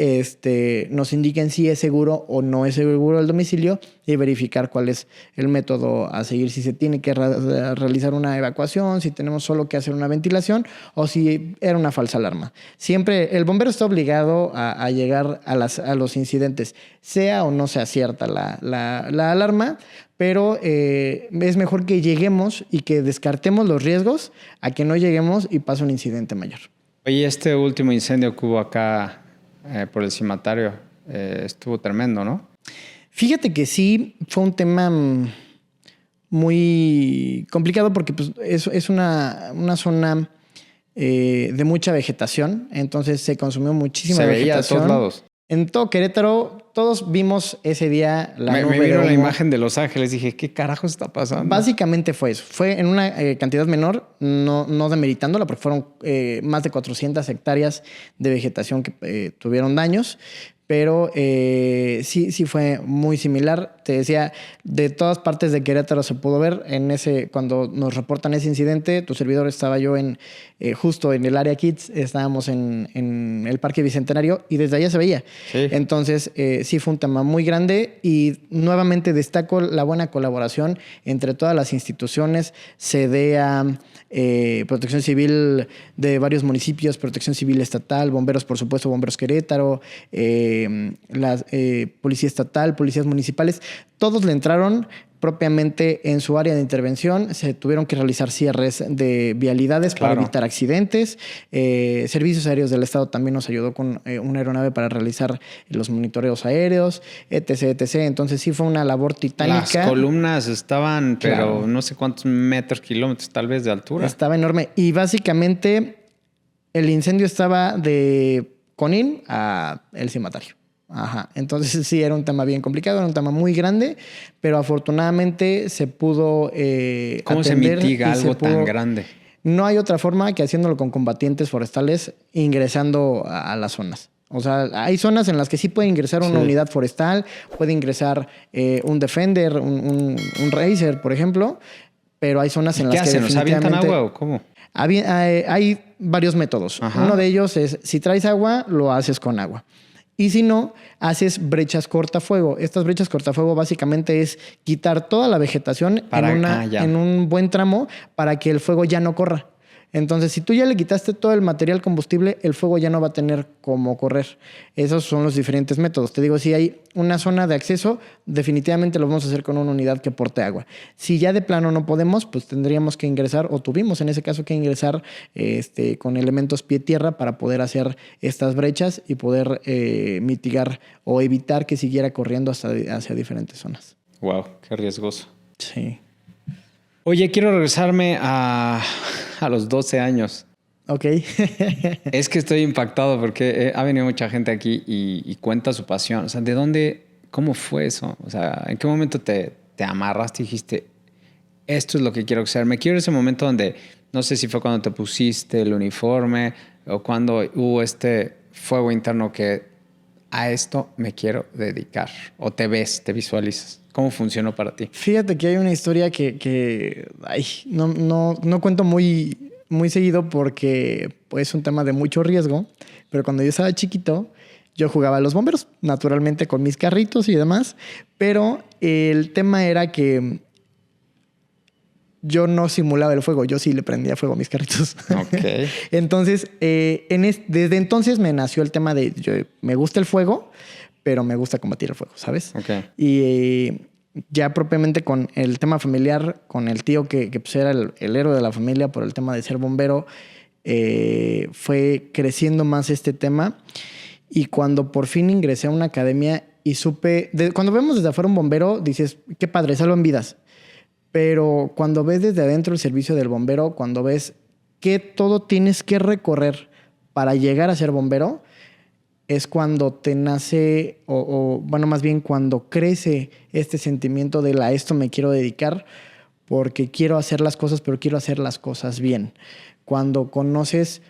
nos indiquen si es seguro o no es seguro el domicilio y verificar cuál es el método a seguir, si se tiene que realizar una evacuación, si tenemos solo que hacer una ventilación o si era una falsa alarma. Siempre el bombero está obligado a llegar a los incidentes, sea o no sea cierta la alarma, pero es mejor que lleguemos y que descartemos los riesgos a que no lleguemos y pase un incidente mayor. Oye, este último incendio que hubo acá por el cimatario estuvo tremendo, ¿no? Fíjate que sí, fue un tema muy complicado porque pues, es una zona de mucha vegetación, entonces se consumió muchísima vegetación. Se veía de todos lados. En todo Querétaro, todos vimos ese día la Me nube de vino la humo. imagen de Los Ángeles. Dije, ¿qué carajo está pasando? Básicamente fue eso. Fue en una cantidad menor, no demeritándola, porque fueron más de 400 hectáreas de vegetación que tuvieron daños. Pero sí fue muy similar. Te decía, de todas partes de Querétaro se pudo ver. Cuando nos reportan ese incidente, tu servidor estaba yo justo en el área Kids, estábamos en el Parque Bicentenario y desde allá se veía. Sí. Entonces, sí fue un tema muy grande y nuevamente destaco la buena colaboración entre todas las instituciones, CEDEA, Protección Civil de varios municipios, Protección Civil Estatal, bomberos, por supuesto, Bomberos Querétaro, la Policía Estatal, policías municipales, todos le entraron propiamente en su área de intervención. Se tuvieron que realizar cierres de vialidades para evitar accidentes. Servicios Aéreos del Estado también nos ayudó con una aeronave para realizar los monitoreos aéreos, etc. Entonces sí fue una labor titánica. Las columnas estaban, pero no sé cuántos metros, kilómetros tal vez de altura. Estaba enorme. Y básicamente el incendio estaba de Conín a El Cimatario. Ajá. Entonces sí, era un tema bien complicado, era un tema muy grande, pero afortunadamente se pudo ¿Cómo se mitiga algo tan grande? No hay otra forma que haciéndolo con combatientes forestales ingresando a las zonas. O sea, hay zonas en las que sí puede ingresar una unidad forestal, puede ingresar un Defender, un Racer, por ejemplo, pero hay zonas en las que definitivamente... ¿Nos avientan agua o cómo? Hay varios métodos. Ajá. Uno de ellos es, si traes agua, lo haces con agua. Y si no, haces brechas cortafuego. Estas brechas cortafuego básicamente es quitar toda la vegetación en un buen tramo para que el fuego ya no corra. Entonces, si tú ya le quitaste todo el material combustible, el fuego ya no va a tener cómo correr. Esos son los diferentes métodos. Te digo, si hay una zona de acceso, definitivamente lo vamos a hacer con una unidad que porte agua. Si ya de plano no podemos, pues tendríamos que ingresar, o tuvimos en ese caso que ingresar con elementos pie-tierra para poder hacer estas brechas y poder mitigar o evitar que siguiera corriendo hacia diferentes zonas. Wow, qué riesgoso. Sí. Oye, quiero regresarme a los 12 años. Ok. Es que estoy impactado porque ha venido mucha gente aquí y cuenta su pasión. O sea, ¿de dónde, cómo fue eso? O sea, ¿en qué momento te amarraste y dijiste, esto es lo que quiero hacer? Me quiero ese momento donde, no sé si fue cuando te pusiste el uniforme o cuando hubo este fuego interno que a esto me quiero dedicar. O te visualizas. ¿Cómo funcionó para ti? Fíjate que hay una historia que no cuento muy, muy seguido porque pues, es un tema de mucho riesgo. Pero cuando yo estaba chiquito, yo jugaba a los bomberos, naturalmente con mis carritos y demás. Pero el tema era que yo no simulaba el fuego, yo sí le prendía fuego a mis carritos. Okay. Entonces, desde entonces me nació el tema de me gusta el fuego, pero me gusta combatir el fuego, ¿sabes? Okay. Y ya propiamente con el tema familiar, con el tío que pues era el héroe de la familia por el tema de ser bombero, fue creciendo más este tema. Y cuando por fin ingresé a una academia y supe... cuando vemos desde afuera un bombero, dices, qué padre, salvan vidas. Pero cuando ves desde adentro el servicio del bombero, cuando ves que todo tienes que recorrer para llegar a ser bombero, es cuando te nace, bueno, más bien cuando crece este sentimiento de a esto me quiero dedicar porque quiero hacer las cosas, pero quiero hacer las cosas bien. Cuando conoces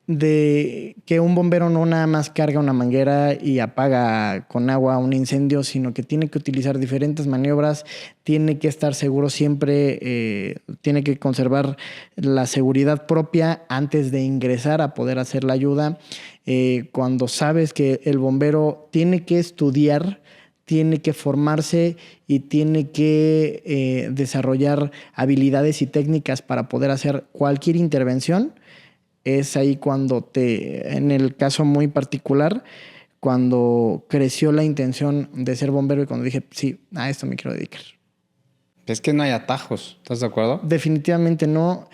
de que un bombero no nada más carga una manguera y apaga con agua un incendio, sino que tiene que utilizar diferentes maniobras, tiene que estar seguro siempre, tiene que conservar la seguridad propia antes de ingresar a poder hacer la ayuda. Cuando sabes que el bombero tiene que estudiar, tiene que formarse y tiene que desarrollar habilidades y técnicas para poder hacer cualquier intervención, es ahí cuando en el caso muy particular, cuando creció la intención de ser bombero y cuando dije, sí, a esto me quiero dedicar. Es que no hay atajos, ¿estás de acuerdo? Definitivamente no.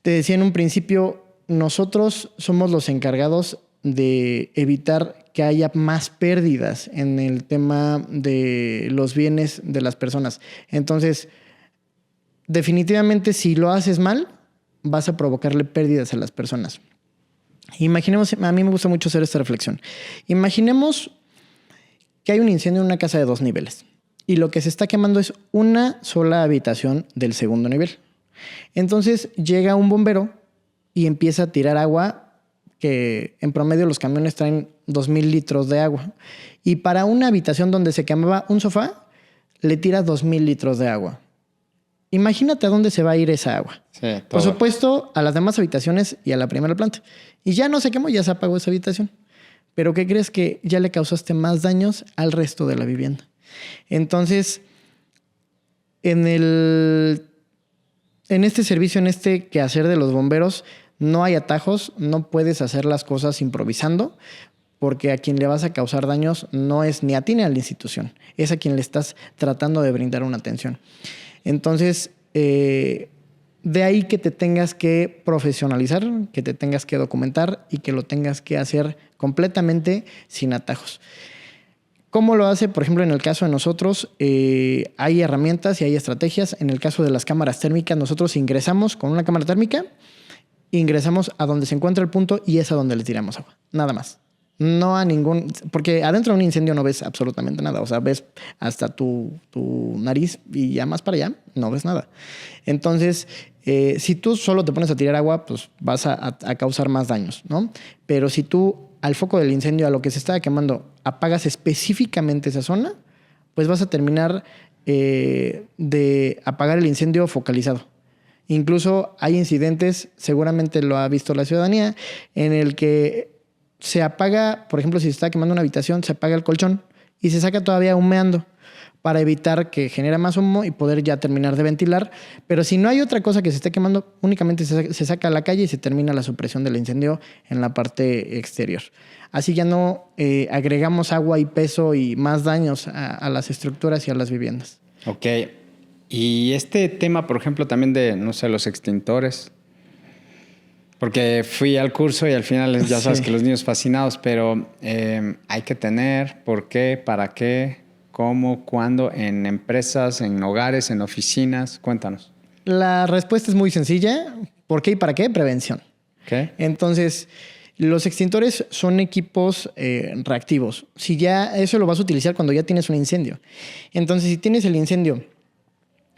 Te decía en un principio, nosotros somos los encargados de evitar que haya más pérdidas en el tema de los bienes de las personas. Entonces, definitivamente si lo haces mal, vas a provocarle pérdidas a las personas. Imaginemos, a mí me gusta mucho hacer esta reflexión. Imaginemos que hay un incendio en una casa de 2 niveles y lo que se está quemando es una sola habitación del segundo nivel. Entonces llega un bombero y empieza a tirar agua, que en promedio los camiones traen 2,000 litros de agua. Y para una habitación donde se quemaba un sofá, le tira 2,000 litros de agua. Imagínate a dónde se va a ir esa agua. Sí, todo. Por supuesto, a las demás habitaciones y a la primera planta. Y ya no se quemó, ya se apagó esa habitación. Pero ¿qué crees? Que ya le causaste más daños al resto de la vivienda. Entonces, en este servicio, en este quehacer de los bomberos, no hay atajos, no puedes hacer las cosas improvisando, porque a quien le vas a causar daños no es ni a ti ni a la institución, es a quien le estás tratando de brindar una atención. Entonces, de ahí que te tengas que profesionalizar, que te tengas que documentar y que lo tengas que hacer completamente sin atajos. ¿Cómo lo hace? Por ejemplo, en el caso de nosotros, hay herramientas y hay estrategias. En el caso de las cámaras térmicas, nosotros ingresamos con una cámara térmica, ingresamos a donde se encuentra el punto y es a donde le tiramos agua. Nada más. No a ningún... Porque adentro de un incendio no ves absolutamente nada. O sea, ves hasta tu nariz y ya más para allá no ves nada. Entonces, si tú solo te pones a tirar agua, pues vas a causar más daños, ¿no? Pero si tú al foco del incendio, a lo que se estaba quemando, apagas específicamente esa zona, pues vas a terminar de apagar el incendio focalizado. Incluso hay incidentes, seguramente lo ha visto la ciudadanía, en el que se apaga, por ejemplo, si se está quemando una habitación, se apaga el colchón y se saca todavía humeando para evitar que genere más humo y poder ya terminar de ventilar. Pero si no hay otra cosa que se esté quemando, únicamente se saca a la calle y se termina la supresión del incendio en la parte exterior. Así ya no agregamos agua y peso y más daños a las estructuras y a las viviendas. Ok. Y este tema, por ejemplo, también de, no sé, los extintores. Porque fui al curso y al final ya sabes que los niños fascinados, pero hay que tener, ¿por qué? ¿Para qué? ¿Cómo? ¿Cuándo? ¿En empresas? ¿En hogares? ¿En oficinas? Cuéntanos. La respuesta es muy sencilla. ¿Por qué y para qué? Prevención. Okay. Entonces, los extintores son equipos reactivos. Si ya eso lo vas a utilizar cuando ya tienes un incendio. Entonces, si tienes el incendio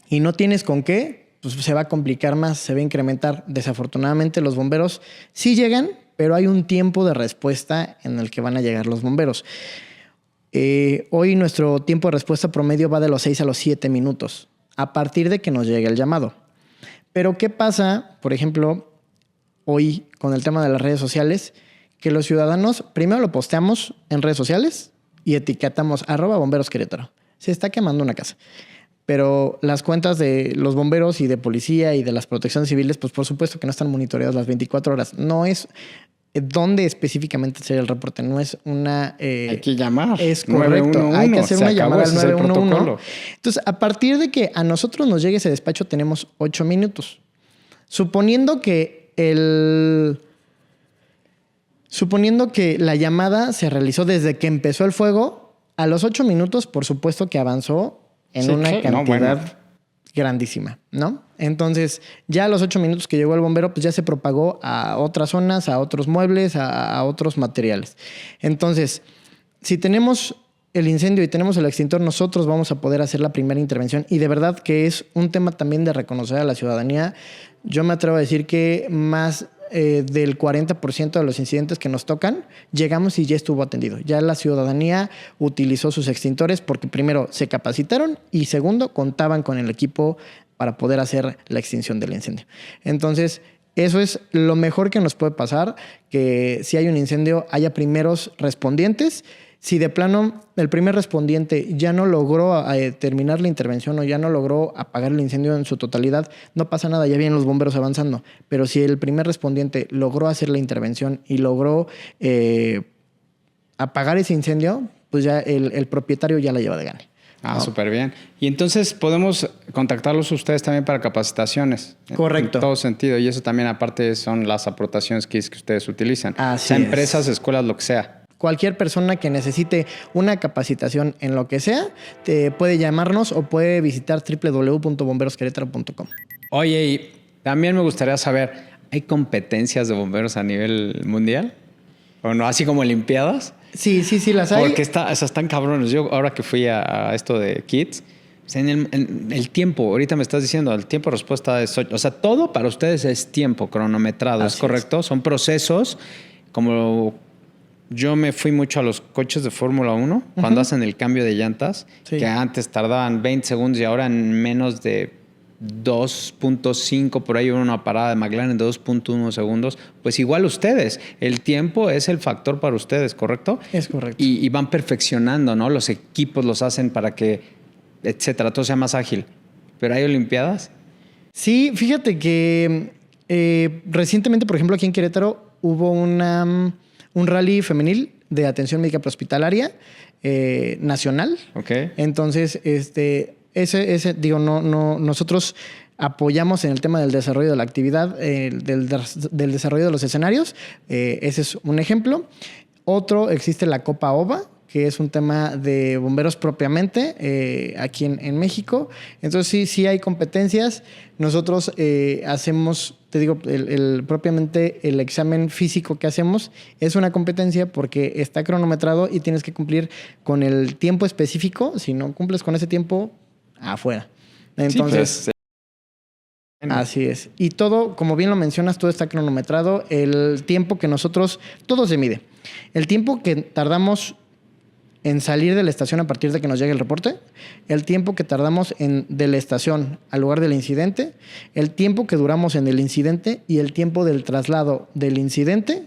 y no tienes con qué, pues se va a complicar más, se va a incrementar. Desafortunadamente, los bomberos sí llegan, pero hay un tiempo de respuesta en el que van a llegar los bomberos. Hoy nuestro tiempo de respuesta promedio va de los 6 a los 7 minutos, a partir de que nos llegue el llamado. Pero ¿qué pasa, por ejemplo, hoy con el tema de las redes sociales? Que los ciudadanos primero lo posteamos en redes sociales y etiquetamos @bomberosquerétaro. Se está quemando una casa. Pero las cuentas de los bomberos y de policía y de las protecciones civiles, pues por supuesto que no están monitoreadas las 24 horas. No es dónde específicamente hacer el reporte, no es una... hay que llamar. Es correcto, 911. hay que hacer una llamada al 911. Protocolo. Entonces, a partir de que a nosotros nos llegue ese despacho, tenemos 8 minutos. Suponiendo que la llamada se realizó desde que empezó el fuego, a los 8 minutos, por supuesto que avanzó en una cantidad grandísima, ¿no? Entonces, ya a los 8 minutos que llegó el bombero, pues ya se propagó a otras zonas, a otros muebles, a otros materiales. Entonces, si tenemos el incendio y tenemos el extintor, nosotros vamos a poder hacer la primera intervención. Y de verdad que es un tema también de reconocer a la ciudadanía. Yo me atrevo a decir que más del 40% de los incidentes que nos tocan, llegamos y ya estuvo atendido. Ya la ciudadanía utilizó sus extintores porque primero se capacitaron y segundo, contaban con el equipo para poder hacer la extinción del incendio. Entonces, eso es lo mejor que nos puede pasar, que si hay un incendio haya primeros respondientes. Si de plano el primer respondiente ya no logró terminar la intervención o ya no logró apagar el incendio en su totalidad, no pasa nada, ya vienen los bomberos avanzando. Pero si el primer respondiente logró hacer la intervención y logró apagar ese incendio, pues ya el propietario ya la lleva de gane. ¿No? Súper bien. Y entonces podemos contactarlos ustedes también para capacitaciones. Correcto. En todo sentido. Y eso también aparte son las aportaciones que ustedes utilizan. Así es. Empresas, escuelas, lo que sea. Cualquier persona que necesite una capacitación en lo que sea, te puede llamarnos o puede visitar www.bomberosquerétaro.com. Oye, y también me gustaría saber, ¿Hay competencias de bomberos a nivel mundial? ¿O no? Así como Olimpiadas. Sí, las hay. Porque están cabrones. Yo ahora que fui a esto de Kids, o sea, en el tiempo, ahorita me estás diciendo, el tiempo de respuesta es 8. O sea, todo para ustedes es tiempo cronometrado, ¿es correcto? Son procesos como... Yo me fui mucho a los coches de Fórmula 1 cuando hacen el cambio de llantas, que antes tardaban 20 segundos y ahora en menos de 2.5, por ahí hubo una parada de McLaren de 2.1 segundos. Pues igual ustedes, el tiempo es el factor para ustedes, ¿correcto? Es correcto. Y van perfeccionando, ¿no? Los equipos los hacen para que, etcétera, todo sea más ágil. ¿Pero hay Olimpiadas? Sí, fíjate que recientemente, por ejemplo, aquí en Querétaro hubo un rally femenil de atención médica prehospitalaria nacional. Okay. Entonces, nosotros apoyamos en el tema del desarrollo de la actividad, del desarrollo de los escenarios. Ese es un ejemplo. Otro, existe la Copa OVA, que es un tema de bomberos propiamente aquí en México. Entonces sí hay competencias. Nosotros hacemos, te digo, propiamente el examen físico que hacemos es una competencia porque está cronometrado y tienes que cumplir con el tiempo específico. Si no cumples con ese tiempo, afuera. Entonces... Sí, pues, así es. Y todo, como bien lo mencionas, todo está cronometrado. El tiempo que nosotros... Todo se mide. El tiempo que tardamos en salir de la estación a partir de que nos llegue el reporte, el tiempo que tardamos de la estación al lugar del incidente, el tiempo que duramos en el incidente y el tiempo del traslado del incidente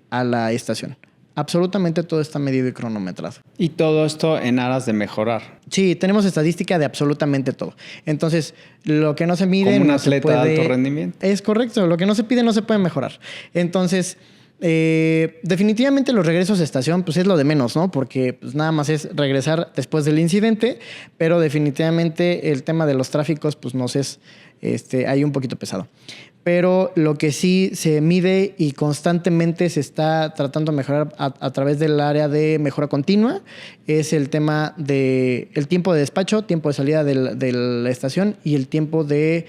a la estación. Absolutamente todo está medido y cronometrado. Y todo esto en aras de mejorar. Sí, tenemos estadística de absolutamente todo. Entonces, lo que no se mide... Como un no atleta se puede, de alto rendimiento. Es correcto. Lo que no se pide no se puede mejorar. Entonces... definitivamente los regresos a estación pues es lo de menos, ¿no? Porque pues, nada más es regresar después del incidente, pero definitivamente el tema de los tráficos pues nos es ahí un poquito pesado. Pero lo que sí se mide y constantemente se está tratando de mejorar a través del área de mejora continua es el tema de el tiempo de despacho, tiempo de salida de la estación y el tiempo de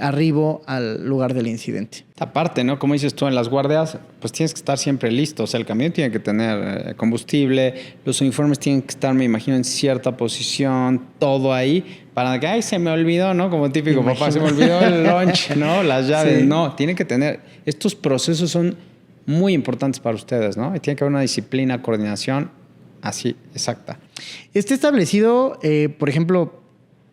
arribo al lugar del incidente. Aparte, ¿no? Como dices tú, en las guardias, pues tienes que estar siempre listo. O sea, el camión tiene que tener combustible, los uniformes tienen que estar, me imagino, en cierta posición, todo ahí, para que, ay, se me olvidó, ¿no? Como típico, papá, se me olvidó el lunch, ¿no? Las llaves. Sí. No, tiene que tener... Estos procesos son muy importantes para ustedes, ¿no? Y tiene que haber una disciplina, coordinación así, exacta. Está establecido, por ejemplo,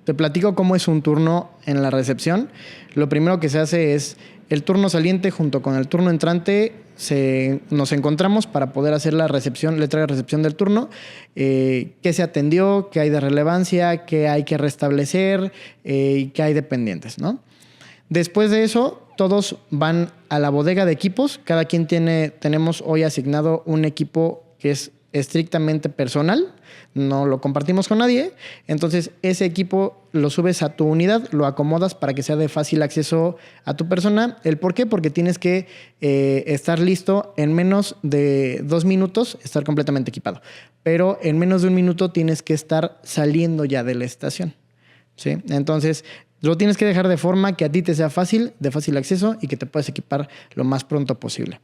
te platico cómo es un turno en la recepción. Lo primero que se hace es el turno saliente junto con el turno entrante. Nos encontramos para poder hacer la recepción, letra de recepción del turno, qué se atendió, qué hay de relevancia, qué hay que restablecer y qué hay de pendientes, ¿no? Después de eso, todos van a la bodega de equipos. Cada quien tenemos hoy asignado un equipo que es estrictamente personal, no lo compartimos con nadie. Entonces ese equipo lo subes a tu unidad, lo acomodas para que sea de fácil acceso a tu persona. ¿El por qué? Porque tienes que estar listo en menos de 2 minutos, estar completamente equipado. Pero en menos de 1 minuto tienes que estar saliendo ya de la estación, ¿sí? Entonces lo tienes que dejar de forma que a ti te sea fácil, de fácil acceso y que te puedas equipar lo más pronto posible.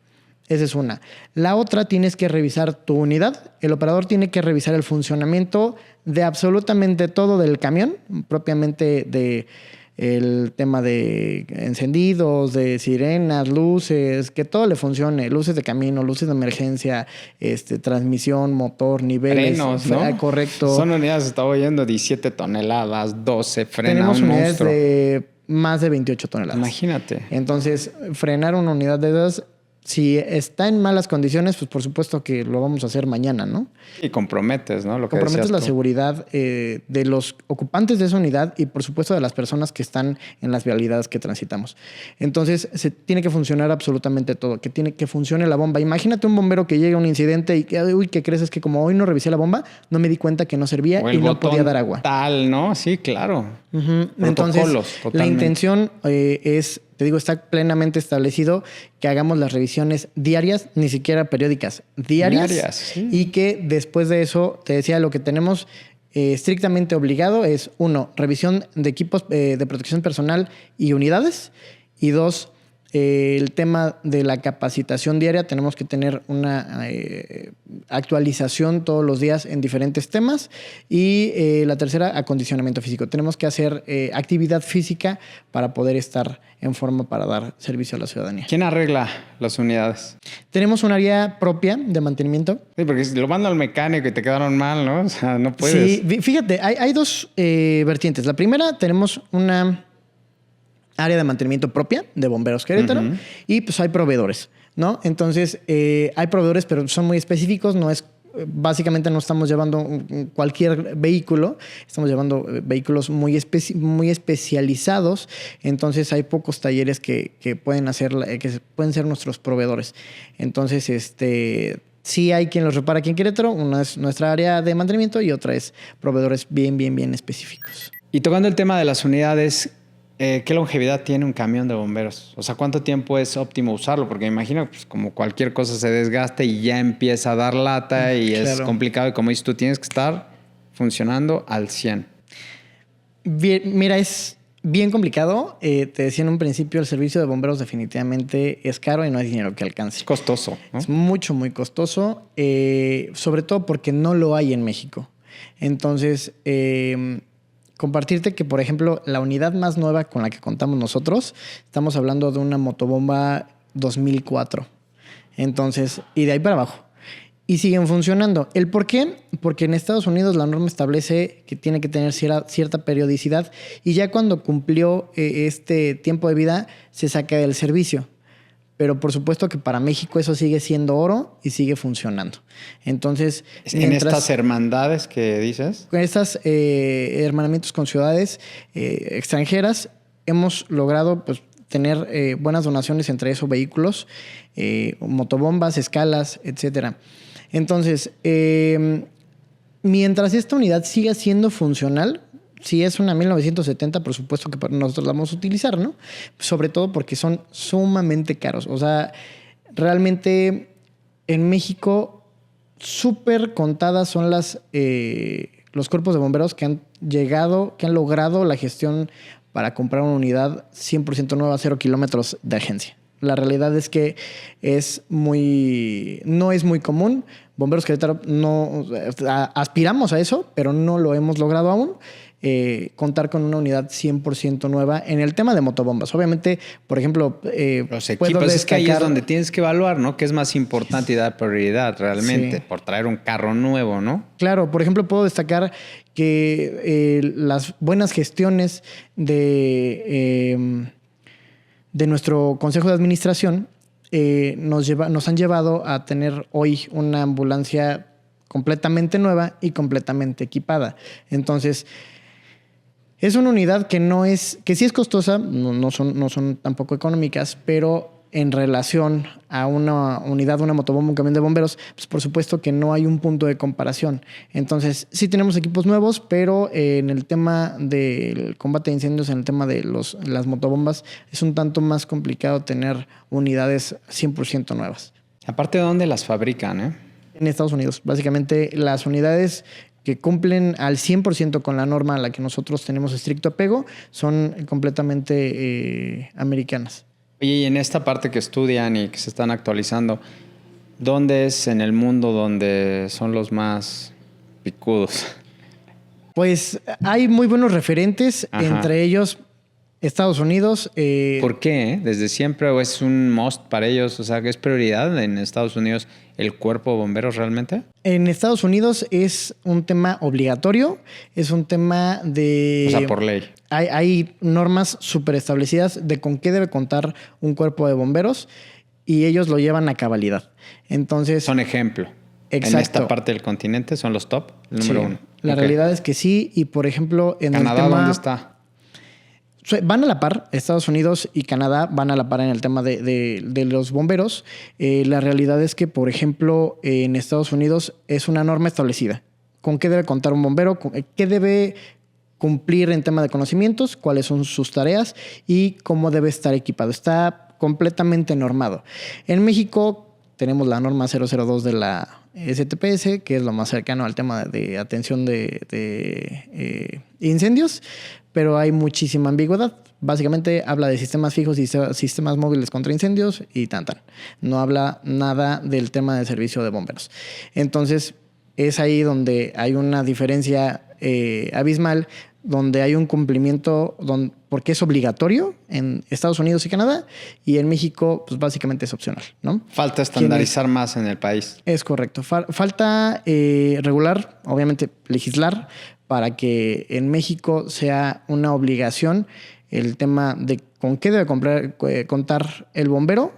Esa es una. La otra, tienes que revisar tu unidad. El operador tiene que revisar el funcionamiento de absolutamente todo del camión, propiamente de el tema de encendidos, de sirenas, luces, que todo le funcione, luces de camino, luces de emergencia, transmisión, motor, niveles. Frenos, ¿no? Correcto. Son unidades, estaba oyendo, 17 toneladas, 12, frena Tenemos un unidades monstruo. De más de 28 toneladas. Imagínate. Entonces, frenar una unidad de esas, si está en malas condiciones, pues por supuesto que lo vamos a hacer mañana, ¿no? Y comprometes, ¿no? Lo que comprometes la tú. seguridad de los ocupantes de esa unidad y por supuesto de las personas que están en las vialidades que transitamos. Entonces, se tiene que funcionar absolutamente todo, que tiene que funcione la bomba. Imagínate un bombero que llega a un incidente y que, uy, ¿qué crees? Es que como hoy no revisé la bomba, no me di cuenta que no servía y no podía dar agua. Tal, ¿no? Sí, claro. Uh-huh. Entonces, totalmente. La intención es, te digo, está plenamente establecido que hagamos las revisiones diarias, ni siquiera periódicas, diarias. Sí. Y que después de eso, te decía, lo que tenemos estrictamente obligado es, 1, revisión de equipos de protección personal y unidades. Y 2, El tema de la capacitación diaria, tenemos que tener una actualización todos los días en diferentes temas. Y la tercera, acondicionamiento físico. Tenemos que hacer actividad física para poder estar en forma para dar servicio a la ciudadanía. ¿Quién arregla las unidades? Tenemos un área propia de mantenimiento. Sí, porque si lo mando al mecánico y te quedaron mal, ¿no? O sea, no puedes. Sí, fíjate, hay dos vertientes. La primera, tenemos una área de mantenimiento propia de Bomberos Querétaro y pues hay proveedores, ¿no? Entonces, hay proveedores, pero son muy específicos, básicamente no estamos llevando cualquier vehículo, estamos llevando vehículos muy especializados, entonces hay pocos talleres que pueden ser nuestros proveedores. Entonces, sí hay quien los repara aquí en Querétaro, una es nuestra área de mantenimiento y otra es proveedores bien específicos. Y tocando el tema de las unidades, ¿qué longevidad tiene un camión de bomberos? O sea, ¿cuánto tiempo es óptimo usarlo? Porque me imagino, pues, como cualquier cosa se desgasta y ya empieza a dar lata y claro, es complicado. Y como dices, tú tienes que estar funcionando al 100. Bien, mira, es bien complicado. Te decía en un principio, el servicio de bomberos definitivamente es caro y no hay dinero que alcance. Es costoso, ¿no? Es muy costoso, sobre todo porque no lo hay en México. Entonces, compartirte que, por ejemplo, la unidad más nueva con la que contamos nosotros, estamos hablando de una motobomba 2004. Entonces, y de ahí para abajo. Y siguen funcionando. ¿El por qué? Porque en Estados Unidos la norma establece que tiene que tener cierta periodicidad y ya cuando cumplió este tiempo de vida se saca del servicio. Pero por supuesto que para México eso sigue siendo oro y sigue funcionando. Entonces, ¿en estas hermandades que dices? Con estos hermanamientos con ciudades extranjeras hemos logrado pues, tener buenas donaciones, entre esos vehículos, motobombas, escalas, etcétera. Entonces, mientras esta unidad siga siendo funcional, si es una 1970, por supuesto que nosotros la vamos a utilizar, ¿no? Sobre todo porque son sumamente caros. O sea, realmente en México súper contadas son los cuerpos de bomberos que han logrado la gestión para comprar una unidad 100% nueva, 0 kilómetros de agencia. La realidad es que no es muy común. Bomberos Querétaro aspiramos a eso, pero no lo hemos logrado aún. Contar con una unidad 100% nueva en el tema de motobombas. Obviamente, por ejemplo, los equipos es que ahí es donde tienes que evaluar, ¿no? ¿Qué es más importante y dar prioridad realmente por traer un carro nuevo, ¿no? Claro, por ejemplo, puedo destacar que las buenas gestiones de nuestro Consejo de Administración nos han llevado a tener hoy una ambulancia completamente nueva y completamente equipada. Entonces, es una unidad que sí es costosa, no son tampoco económicas, pero en relación a una unidad, una motobomba, un camión de bomberos, pues por supuesto que no hay un punto de comparación. Entonces, sí tenemos equipos nuevos, pero en el tema del combate de incendios, en el tema de las motobombas, es un tanto más complicado tener unidades 100% nuevas. Aparte, ¿de dónde las fabrican, En Estados Unidos. Básicamente, las unidades que cumplen al 100% con la norma a la que nosotros tenemos estricto apego son completamente americanas. Oye, y en esta parte que estudian y que se están actualizando, ¿dónde es en el mundo donde son los más picudos? Pues hay muy buenos referentes, entre ellos Estados Unidos. ¿Por qué? ¿Desde siempre o es un must para ellos? O sea, ¿es prioridad en Estados Unidos el cuerpo de bomberos realmente? En Estados Unidos es un tema obligatorio, es un tema de... O sea, por ley. Hay normas súper establecidas de con qué debe contar un cuerpo de bomberos y ellos lo llevan a cabalidad. Entonces... Son ejemplo. Exacto. En esta parte del continente son los top, el número uno. La realidad es que sí. Y por ejemplo, en ¿Canadá el tema... dónde está? Van a la par, Estados Unidos y Canadá van a la par en el tema de los bomberos. La realidad es que, por ejemplo, en Estados Unidos es una norma establecida. ¿Con qué debe contar un bombero? ¿Qué debe cumplir en tema de conocimientos? ¿Cuáles son sus tareas? Y cómo debe estar equipado. Está completamente normado. En México tenemos la norma 002 de la STPS, que es lo más cercano al tema de atención de incendios. pero hay muchísima ambigüedad. Básicamente habla de sistemas fijos y sistemas móviles contra incendios y tan. No habla nada del tema de servicio de bomberos. Entonces, es ahí donde hay una diferencia abismal, donde hay un cumplimiento porque es obligatorio en Estados Unidos y Canadá, y en México pues básicamente es opcional, ¿no? Falta estandarizar más en el país. Es correcto. Falta regular, obviamente legislar, para que en México sea una obligación el tema de con qué debe contar el bombero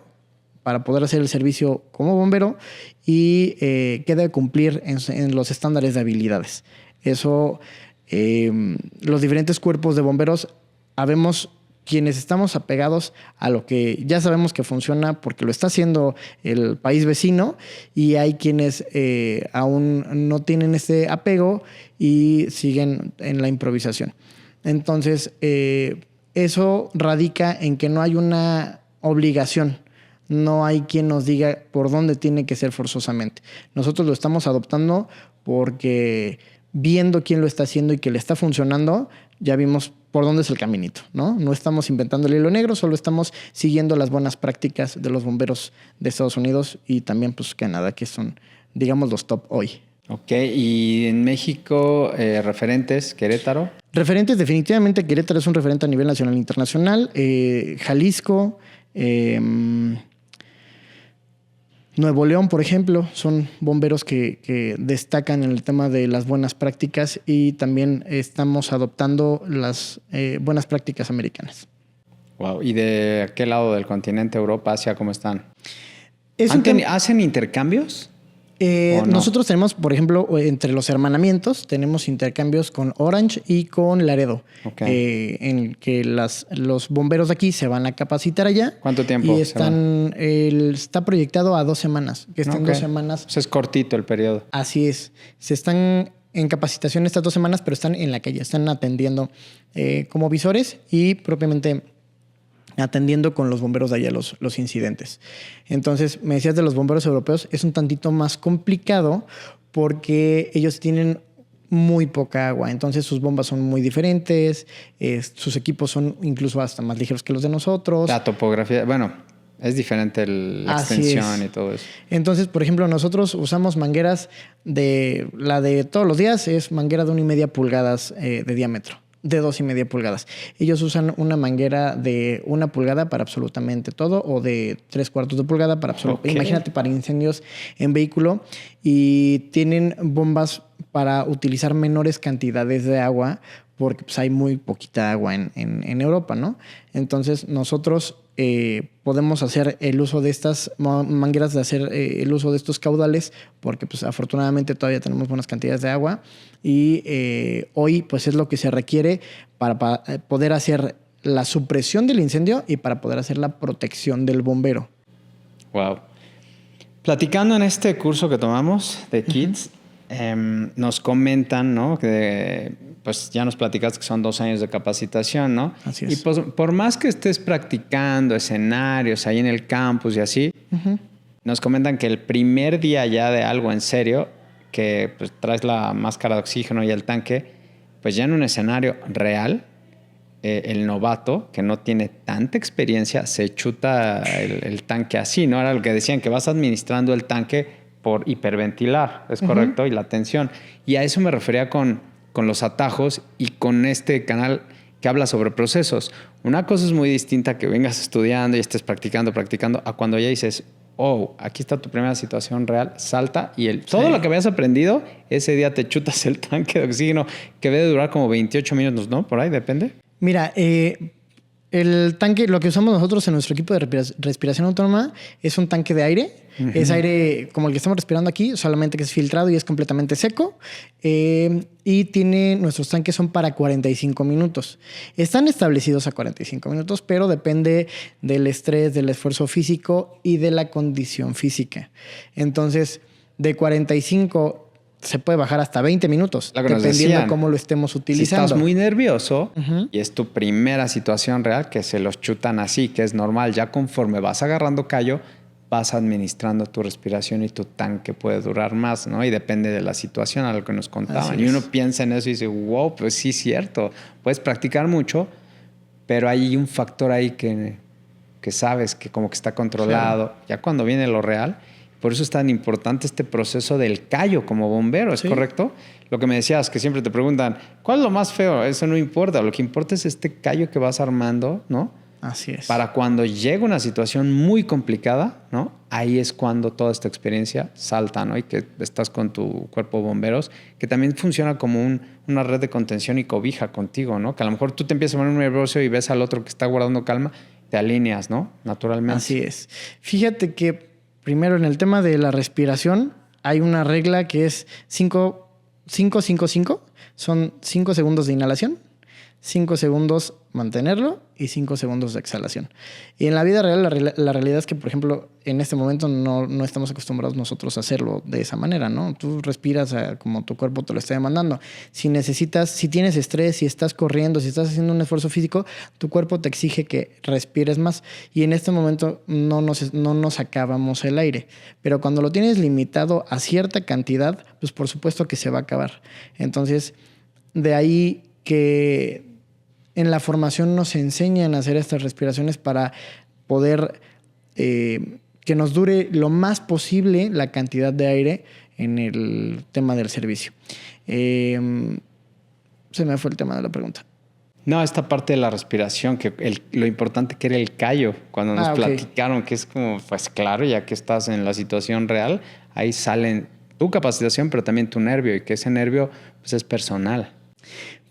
para poder hacer el servicio como bombero y qué debe cumplir en los estándares de habilidades. Eso... los diferentes cuerpos de bomberos, habemos quienes estamos apegados a lo que ya sabemos que funciona porque lo está haciendo el país vecino, y hay quienes aún no tienen ese apego y siguen en la improvisación. Entonces, eso radica en que no hay una obligación. No hay quien nos diga por dónde tiene que ser forzosamente. Nosotros lo estamos adoptando porque... viendo quién lo está haciendo y que le está funcionando, ya vimos por dónde es el caminito, ¿no? No estamos inventando el hilo negro, solo estamos siguiendo las buenas prácticas de los bomberos de Estados Unidos y también pues Canadá, que son, digamos, los top hoy. Ok, y en México, referentes, Querétaro. Referentes, definitivamente Querétaro es un referente a nivel nacional e internacional. Jalisco, Nuevo León, por ejemplo, son bomberos que destacan en el tema de las buenas prácticas, y también estamos adoptando las buenas prácticas americanas. Wow. ¿Y de qué lado del continente, Europa, Asia, cómo están? ¿Hacen intercambios? No? Nosotros tenemos, por ejemplo, entre los hermanamientos, tenemos intercambios con Orange y con Laredo. Okay. En que los bomberos de aquí se van a capacitar allá. ¿Cuánto tiempo? Y está proyectado a 2 semanas. Que estén 2 semanas. O sea, es cortito el periodo. Así es. Se están en capacitación estas 2 semanas, pero están en la calle. Están atendiendo como visores y propiamente atendiendo con los bomberos de allá los incidentes. Entonces, me decías de los bomberos europeos, es un tantito más complicado porque ellos tienen muy poca agua, entonces sus bombas son muy diferentes, sus equipos son incluso hasta más ligeros que los de nosotros. La topografía, bueno, es diferente la extensión y todo eso. Entonces, por ejemplo, nosotros usamos mangueras la de todos los días, es manguera de 1.5 pulgadas de diámetro. De 2.5 pulgadas. Ellos usan una manguera de 1 pulgada para absolutamente todo, o de 3/4 pulgada para absolutamente. Okay. Imagínate, para incendios en vehículo, y tienen bombas para utilizar menores cantidades de agua porque pues, hay muy poquita agua en Europa, ¿no? Entonces nosotros podemos hacer el uso de estas mangueras, de hacer el uso de estos caudales, porque pues afortunadamente todavía tenemos buenas cantidades de agua, y hoy pues es lo que se requiere para poder hacer la supresión del incendio y para poder hacer la protección del bombero. Wow. Platicando en este curso que tomamos de Kids, nos comentan, ¿no? Que pues ya nos platicaste que son 2 años de capacitación, ¿no? Así es. Y pues, por más que estés practicando escenarios ahí en el campus y así, nos comentan que el primer día ya de algo en serio, que pues traes la máscara de oxígeno y el tanque, pues ya en un escenario real, el novato, que no tiene tanta experiencia, se chuta el tanque así, ¿no? Era lo que decían, que vas administrando el tanque por hiperventilar, ¿es correcto? Y la tensión. Y a eso me refería con los atajos y con este canal que habla sobre procesos. Una cosa es muy distinta que vengas estudiando y estés practicando, a cuando ya dices, oh, aquí está tu primera situación real, salta y todo lo que habías aprendido, ese día te chutas el tanque de oxígeno, que debe durar como 28 minutos, ¿no? Por ahí, depende. Mira, el tanque, lo que usamos nosotros en nuestro equipo de respiración autónoma es un tanque de aire. Es aire como el que estamos respirando aquí, solamente que es filtrado y es completamente seco. Y nuestros tanques son para 45 minutos. Están establecidos a 45 minutos, pero depende del estrés, del esfuerzo físico y de la condición física. Entonces, de 45 se puede bajar hasta 20 minutos, dependiendo de cómo lo estemos utilizando. Si estás muy nervioso y es tu primera situación real, que se los chutan así, que es normal, ya conforme vas agarrando callo, vas administrando tu respiración y tu tanque puede durar más, ¿no? Y depende de la situación a lo que nos contaban. Y uno piensa en eso y dice, wow, pues sí es cierto. Puedes practicar mucho, pero hay un factor ahí que sabes que como que está controlado. Claro. Ya cuando viene lo real, por eso es tan importante este proceso del callo como bombero, ¿es correcto? Lo que me decías, que siempre te preguntan, ¿cuál es lo más feo? Eso no importa. Lo que importa es este callo que vas armando, ¿no? Así es. Para cuando llega una situación muy complicada, ¿no? Ahí es cuando toda esta experiencia salta, ¿no? Y que estás con tu cuerpo de bomberos, que también funciona como una red de contención y cobija contigo, ¿no? Que a lo mejor tú te empiezas a poner nervioso y ves al otro que está guardando calma, te alineas, ¿no? Naturalmente. Así es. Fíjate que primero en el tema de la respiración hay una regla que es 5-5-5. Son 5 segundos de inhalación, 5 segundos mantenerlo y 5 segundos de exhalación. Y en la vida real, la realidad es que, por ejemplo, en este momento no estamos acostumbrados nosotros a hacerlo de esa manera, ¿no? Tú respiras como tu cuerpo te lo está demandando. Si tienes estrés, si estás corriendo, si estás haciendo un esfuerzo físico, tu cuerpo te exige que respires más. Y en este momento no nos acabamos el aire. Pero cuando lo tienes limitado a cierta cantidad, pues por supuesto que se va a acabar. Entonces, de ahí que en la formación nos enseñan a hacer estas respiraciones para poder que nos dure lo más posible la cantidad de aire en el tema del servicio. Se me fue el tema de la pregunta. No, esta parte de la respiración, que lo importante que era el callo, cuando nos platicaron, que es como, pues claro, ya que estás en la situación real, ahí salen tu capacitación, pero también tu nervio, y que ese nervio pues, es personal.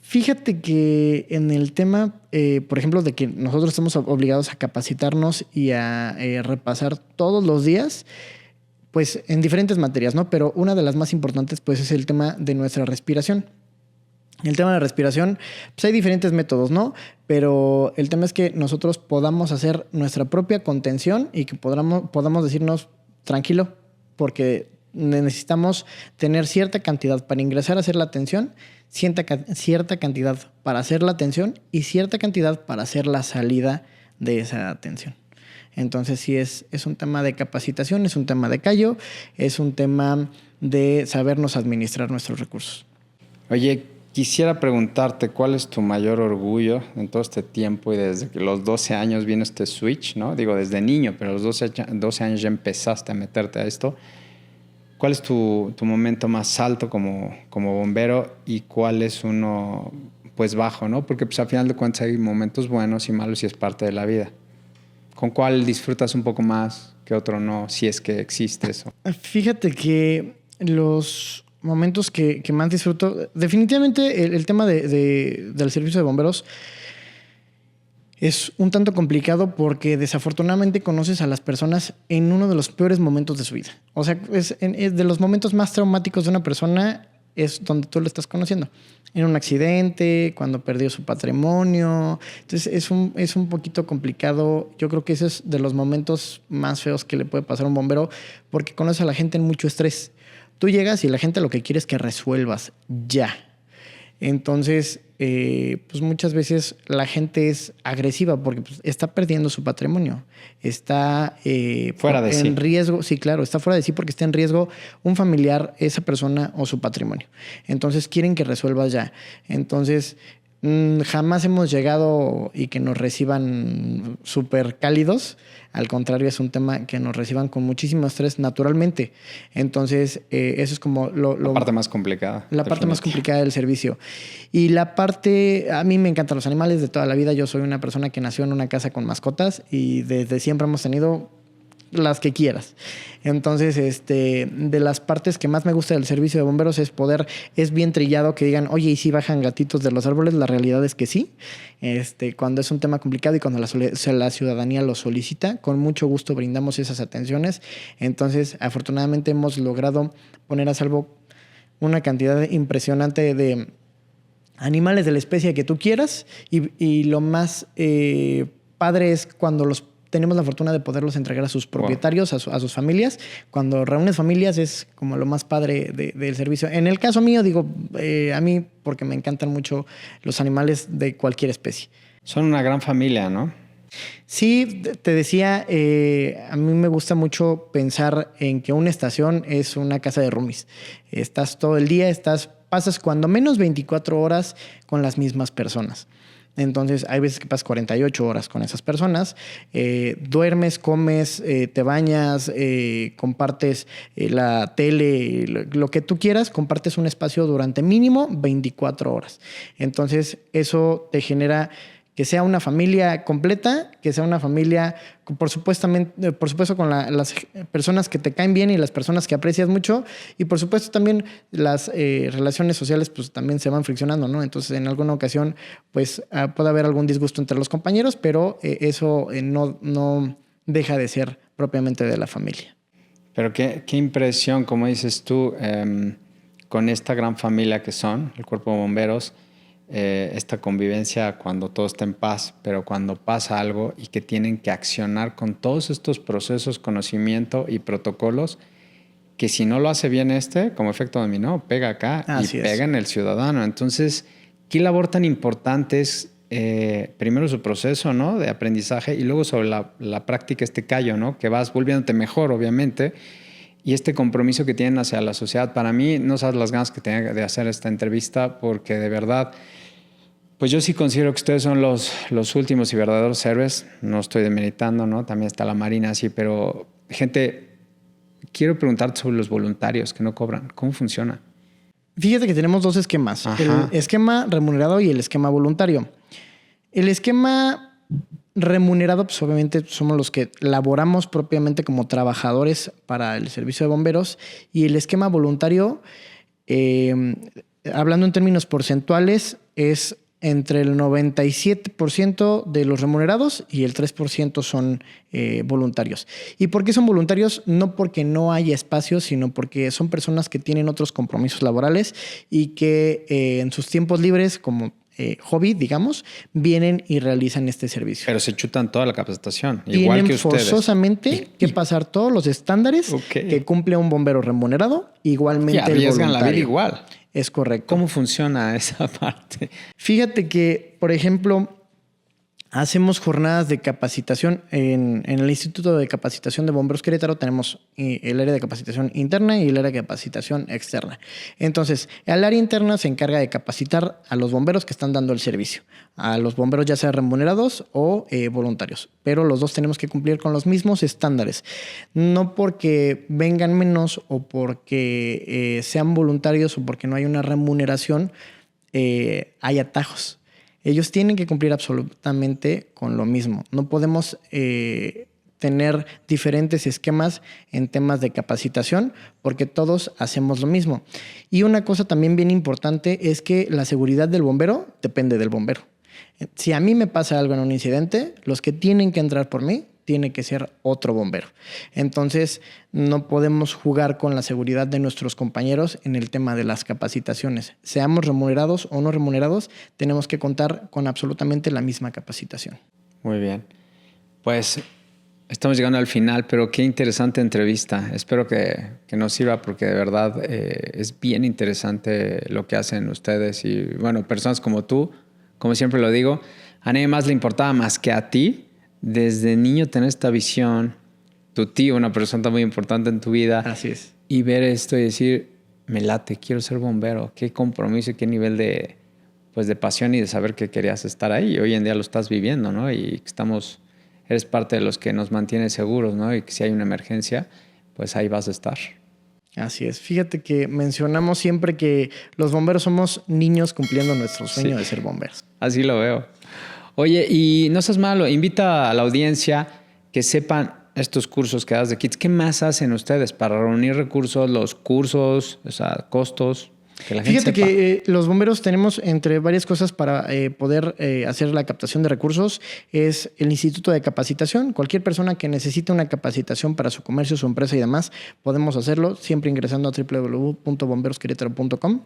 Fíjate que en el tema, por ejemplo, de que nosotros estamos obligados a capacitarnos y a repasar todos los días, pues en diferentes materias, ¿no? Pero una de las más importantes, pues, es el tema de nuestra respiración. El tema de la respiración, pues hay diferentes métodos, ¿no? Pero el tema es que nosotros podamos hacer nuestra propia contención y que podamos decirnos, tranquilo, porque necesitamos tener cierta cantidad para ingresar a hacer la atención, cierta cantidad para hacer la atención y cierta cantidad para hacer la salida de esa atención. Entonces sí es un tema de capacitación, es un tema de callo, es un tema de sabernos administrar nuestros recursos. Oye, quisiera preguntarte cuál es tu mayor orgullo en todo este tiempo y desde que los 12 años vino este switch, ¿no? Digo, desde niño, pero a los 12 años ya empezaste a meterte a esto. ¿Cuál es tu momento más alto como bombero y cuál es uno pues bajo, ¿no? Porque pues, al final de cuentas hay momentos buenos y malos y es parte de la vida. ¿Con cuál disfrutas un poco más que otro no, si es que existe eso? Fíjate que los momentos que más disfruto, definitivamente el tema del servicio de bomberos es un tanto complicado porque desafortunadamente conoces a las personas en uno de los peores momentos de su vida. O sea, es de los momentos más traumáticos de una persona es donde tú lo estás conociendo. En un accidente, cuando perdió su patrimonio. Entonces es un poquito complicado. Yo creo que ese es de los momentos más feos que le puede pasar a un bombero porque conoces a la gente en mucho estrés. Tú llegas y la gente lo que quiere es que resuelvas ya. Entonces, pues muchas veces la gente es agresiva porque pues, está perdiendo su patrimonio. Está fuera de sí. En riesgo. Sí, claro, está fuera de sí porque está en riesgo un familiar, esa persona o su patrimonio. Entonces, quieren que resuelvas ya. Entonces, jamás hemos llegado y que nos reciban súper cálidos. Al contrario, es un tema que nos reciban con muchísimo estrés naturalmente. Entonces, eso es como la parte más complicada. La parte más complicada del servicio. Y la parte... A mí me encantan los animales de toda la vida. Yo soy una persona que nació en una casa con mascotas y desde siempre hemos tenido las que quieras. Entonces, de las partes que más me gusta del servicio de bomberos es bien trillado que digan, oye, ¿y si bajan gatitos de los árboles? La realidad es que sí. Cuando es un tema complicado y cuando la ciudadanía lo solicita, con mucho gusto brindamos esas atenciones. Entonces, afortunadamente hemos logrado poner a salvo una cantidad impresionante de animales de la especie que tú quieras y lo más padre es cuando tenemos la fortuna de poderlos entregar a sus propietarios, wow, a sus familias. Cuando reúnes familias es como lo más padre del servicio. En el caso mío, digo, a mí porque me encantan mucho los animales de cualquier especie. Son una gran familia, ¿no? Sí, te decía, a mí me gusta mucho pensar en que una estación es una casa de roomies. Estás todo el día, pasas cuando menos 24 horas con las mismas personas. Entonces, hay veces que pasas 48 horas con esas personas. Duermes, comes, te bañas, compartes la tele, lo que tú quieras, compartes un espacio durante mínimo 24 horas. Entonces, eso te genera que sea una familia completa, que sea una familia, por supuesto, con las personas que te caen bien y las personas que aprecias mucho. Y por supuesto también las relaciones sociales pues también se van friccionando, ¿no? Entonces en alguna ocasión pues puede haber algún disgusto entre los compañeros, pero eso no deja de ser propiamente de la familia. Pero qué impresión, como dices tú, con esta gran familia que son, el Cuerpo de Bomberos, esta convivencia cuando todo está en paz, pero cuando pasa algo y que tienen que accionar con todos estos procesos, conocimiento y protocolos, que si no lo hace bien como efecto dominó, pega acá y pega en el ciudadano. Entonces, qué labor tan importante es primero su proceso, ¿no?, de aprendizaje, y luego sobre la práctica, callo, ¿no?, que vas volviéndote mejor, obviamente, y este compromiso que tienen hacia la sociedad. Para mí, no sabes las ganas que tenía de hacer esta entrevista, porque de verdad, pues yo sí considero que ustedes son los últimos y verdaderos héroes. No estoy demeritando, ¿no? También está la Marina, sí, pero gente, quiero preguntarte sobre los voluntarios que no cobran. ¿Cómo funciona? Fíjate que tenemos dos esquemas. Ajá. El esquema remunerado y el esquema voluntario. El esquema remunerado, pues obviamente somos los que laboramos propiamente como trabajadores para el servicio de bomberos. Y el esquema voluntario, hablando en términos porcentuales, es entre el 97% de los remunerados y el 3% son voluntarios. ¿Y por qué son voluntarios? No porque no haya espacio, sino porque son personas que tienen otros compromisos laborales y que en sus tiempos libres, como hobby, digamos, vienen y realizan este servicio. Pero se chutan toda la capacitación, igual que ustedes. Tienen forzosamente que pasar todos los estándares que cumple un bombero remunerado, igualmente el voluntario. Y arriesgan la vida igual. Es correcto. ¿Cómo funciona esa parte? Fíjate que, por ejemplo, hacemos jornadas de capacitación en el Instituto de Capacitación de Bomberos Querétaro. Tenemos el área de capacitación interna y el área de capacitación externa. Entonces, el área interna se encarga de capacitar a los bomberos que están dando el servicio, a los bomberos ya sea remunerados o voluntarios, pero los dos tenemos que cumplir con los mismos estándares. No porque vengan menos o porque sean voluntarios o porque no hay una remuneración, hay atajos. Ellos tienen que cumplir absolutamente con lo mismo. No podemos tener diferentes esquemas en temas de capacitación porque todos hacemos lo mismo. Y una cosa también bien importante es que la seguridad del bombero depende del bombero. Si a mí me pasa algo en un incidente, los que tienen que entrar por mí tiene que ser otro bombero. Entonces, no podemos jugar con la seguridad de nuestros compañeros en el tema de las capacitaciones. Seamos remunerados o no remunerados, tenemos que contar con absolutamente la misma capacitación. Muy bien. Pues estamos llegando al final, pero qué interesante entrevista. Espero que nos sirva porque de verdad es bien interesante lo que hacen ustedes. Y bueno, personas como tú, como siempre lo digo, a nadie más le importaba más que a ti desde niño tener esta visión, tu tío, una persona muy importante en tu vida. Así es. Y ver esto y decir, me late, quiero ser bombero. Qué compromiso y qué nivel de pasión y de saber que querías estar ahí. Hoy en día lo estás viviendo, ¿no? Y eres parte de los que nos mantiene seguros, ¿no? Y que si hay una emergencia, pues ahí vas a estar. Así es. Fíjate que mencionamos siempre que los bomberos somos niños cumpliendo nuestro sueño de ser bomberos. Así lo veo. Oye, y no seas malo, invita a la audiencia que sepan estos cursos que das de kits. ¿Qué más hacen ustedes para reunir recursos, los cursos, o sea, costos? Que la gente Fíjate sepa. Que los bomberos tenemos entre varias cosas para poder hacer la captación de recursos. Es el Instituto de Capacitación. Cualquier persona que necesite una capacitación para su comercio, su empresa y demás, podemos hacerlo siempre ingresando a www.bomberosqueretaro.com.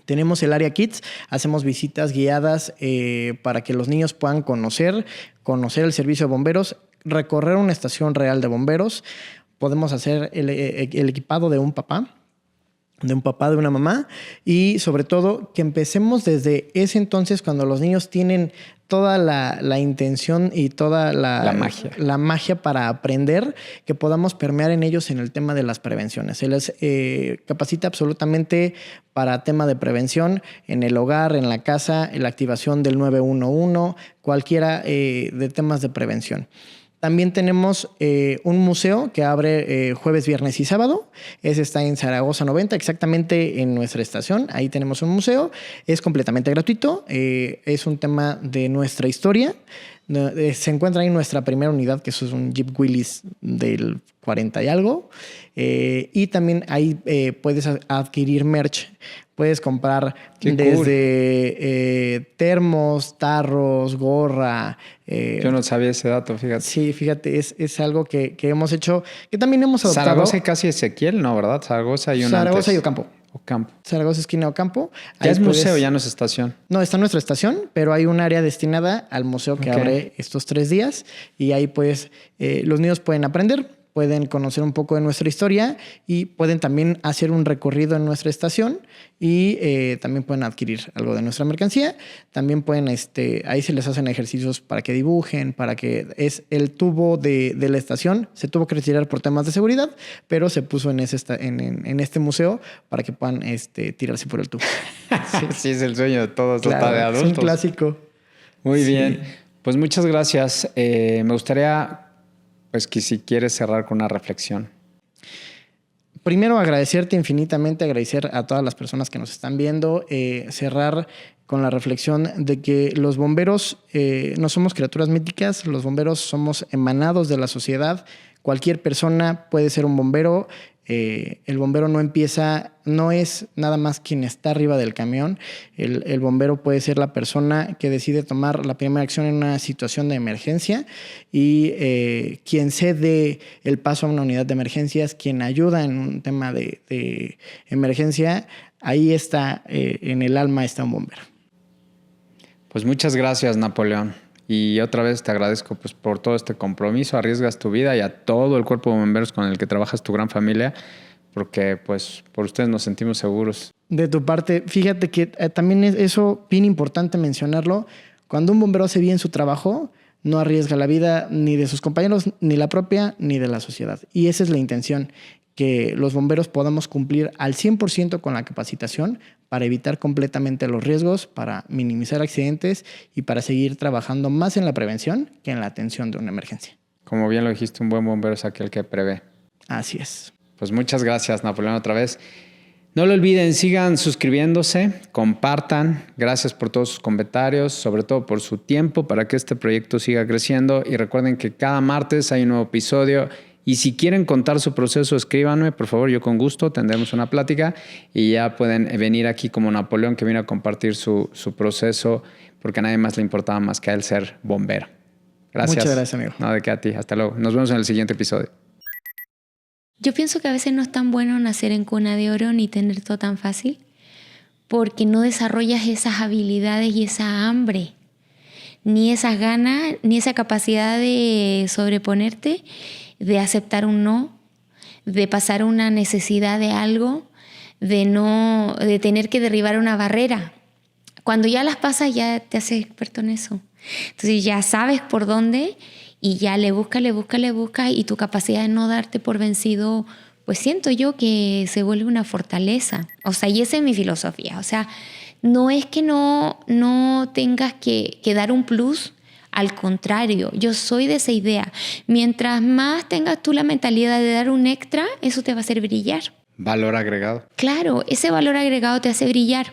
Tenemos el área Kids, hacemos visitas guiadas para que los niños puedan conocer el servicio de bomberos, recorrer una estación real de bomberos. Podemos hacer el equipado de un papá, de una mamá, y sobre todo que empecemos desde ese entonces cuando los niños tienen toda la intención y toda la magia para aprender, que podamos permear en ellos en el tema de las prevenciones. Se les capacita absolutamente para tema de prevención en el hogar, en la casa, en la activación del 911, cualquiera de temas de prevención. También tenemos un museo que abre jueves, viernes y sábado. Ese está en Zaragoza 90, exactamente en nuestra estación. Ahí tenemos un museo. Es completamente gratuito. Es un tema de nuestra historia. Se encuentra ahí nuestra primera unidad, que eso es un Jeep Willys del 40 y algo. Y también ahí puedes adquirir merch. Puedes comprar desde termos, tarros, gorra. Yo no sabía ese dato, fíjate. Sí, fíjate, es algo que hemos hecho, que también hemos adoptado. Zaragoza y casi Ezequiel, ¿no? ¿Verdad? Zaragoza y Zaragoza y Ocampo. Ocampo. Zaragoza, esquina Ocampo. Ya es museo, ya no es estación. No, está en nuestra estación, pero hay un área destinada al museo que abre estos 3 días. Y ahí pues los niños pueden aprender, pueden conocer un poco de nuestra historia y pueden también hacer un recorrido en nuestra estación y también pueden adquirir algo de nuestra mercancía. También pueden, ahí se les hacen ejercicios para que dibujen, para que es el tubo de la estación. Se tuvo que retirar por temas de seguridad, pero se puso en este museo para que puedan tirarse por el tubo. Sí, es el sueño de todos, claro, hasta de adultos. Es un clásico. Muy bien. Pues muchas gracias. Me gustaría... pues que si quieres cerrar con una reflexión. Primero, agradecerte infinitamente, agradecer a todas las personas que nos están viendo, cerrar con la reflexión de que los bomberos no somos criaturas míticas, los bomberos somos emanados de la sociedad. Cualquier persona puede ser un bombero. El bombero no es nada más quien está arriba del camión. El bombero puede ser la persona que decide tomar la primera acción en una situación de emergencia y quien cede el paso a una unidad de emergencias, quien ayuda en un tema de emergencia. Ahí está, en el alma está un bombero. Pues muchas gracias, Napoleón. Y otra vez te agradezco pues, por todo este compromiso, arriesgas tu vida y a todo el cuerpo de bomberos con el que trabajas, tu gran familia, porque pues por ustedes nos sentimos seguros. De tu parte, fíjate que también es eso bien importante mencionarlo. Cuando un bombero hace bien su trabajo, no arriesga la vida ni de sus compañeros, ni la propia, ni de la sociedad. Y esa es la intención, que los bomberos podamos cumplir al 100% con la capacitación para evitar completamente los riesgos, para minimizar accidentes y para seguir trabajando más en la prevención que en la atención de una emergencia. Como bien lo dijiste, un buen bombero es aquel que prevé. Así es. Pues muchas gracias, Napoleón, otra vez. No lo olviden, sigan suscribiéndose, compartan. Gracias por todos sus comentarios, sobre todo por su tiempo para que este proyecto siga creciendo. Y recuerden que cada martes hay un nuevo episodio. Y si quieren contar su proceso, escríbanme, por favor, yo con gusto tendremos una plática y ya pueden venir aquí como Napoleón, que vino a compartir su proceso, porque a nadie más le importaba más que a él ser bombero. Gracias. Muchas gracias, amigo. No, de qué a ti. Hasta luego. Nos vemos en el siguiente episodio. Yo pienso que a veces no es tan bueno nacer en cuna de oro ni tener todo tan fácil, porque no desarrollas esas habilidades y esa hambre, ni esas ganas, ni esa capacidad de sobreponerte, de aceptar un no, de pasar una necesidad de algo, de tener que derribar una barrera. Cuando ya las pasas, ya te haces experto en eso. Entonces ya sabes por dónde y ya le buscas y tu capacidad de no darte por vencido, pues siento yo que se vuelve una fortaleza. O sea, y esa es mi filosofía. O sea, no es que no tengas que dar un plus. Al contrario, yo soy de esa idea. Mientras más tengas tú la mentalidad de dar un extra, eso te va a hacer brillar. Valor agregado. Claro, ese valor agregado te hace brillar.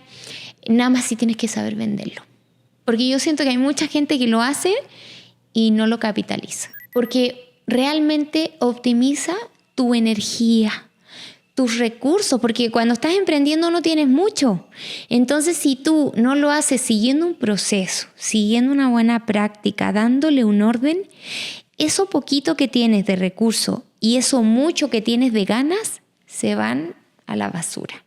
Nada más si tienes que saber venderlo. Porque yo siento que hay mucha gente que lo hace y no lo capitaliza. Porque realmente optimiza tu energía, tus recursos, porque cuando estás emprendiendo no tienes mucho. Entonces, si tú no lo haces siguiendo un proceso, siguiendo una buena práctica, dándole un orden, eso poquito que tienes de recurso y eso mucho que tienes de ganas se van a la basura.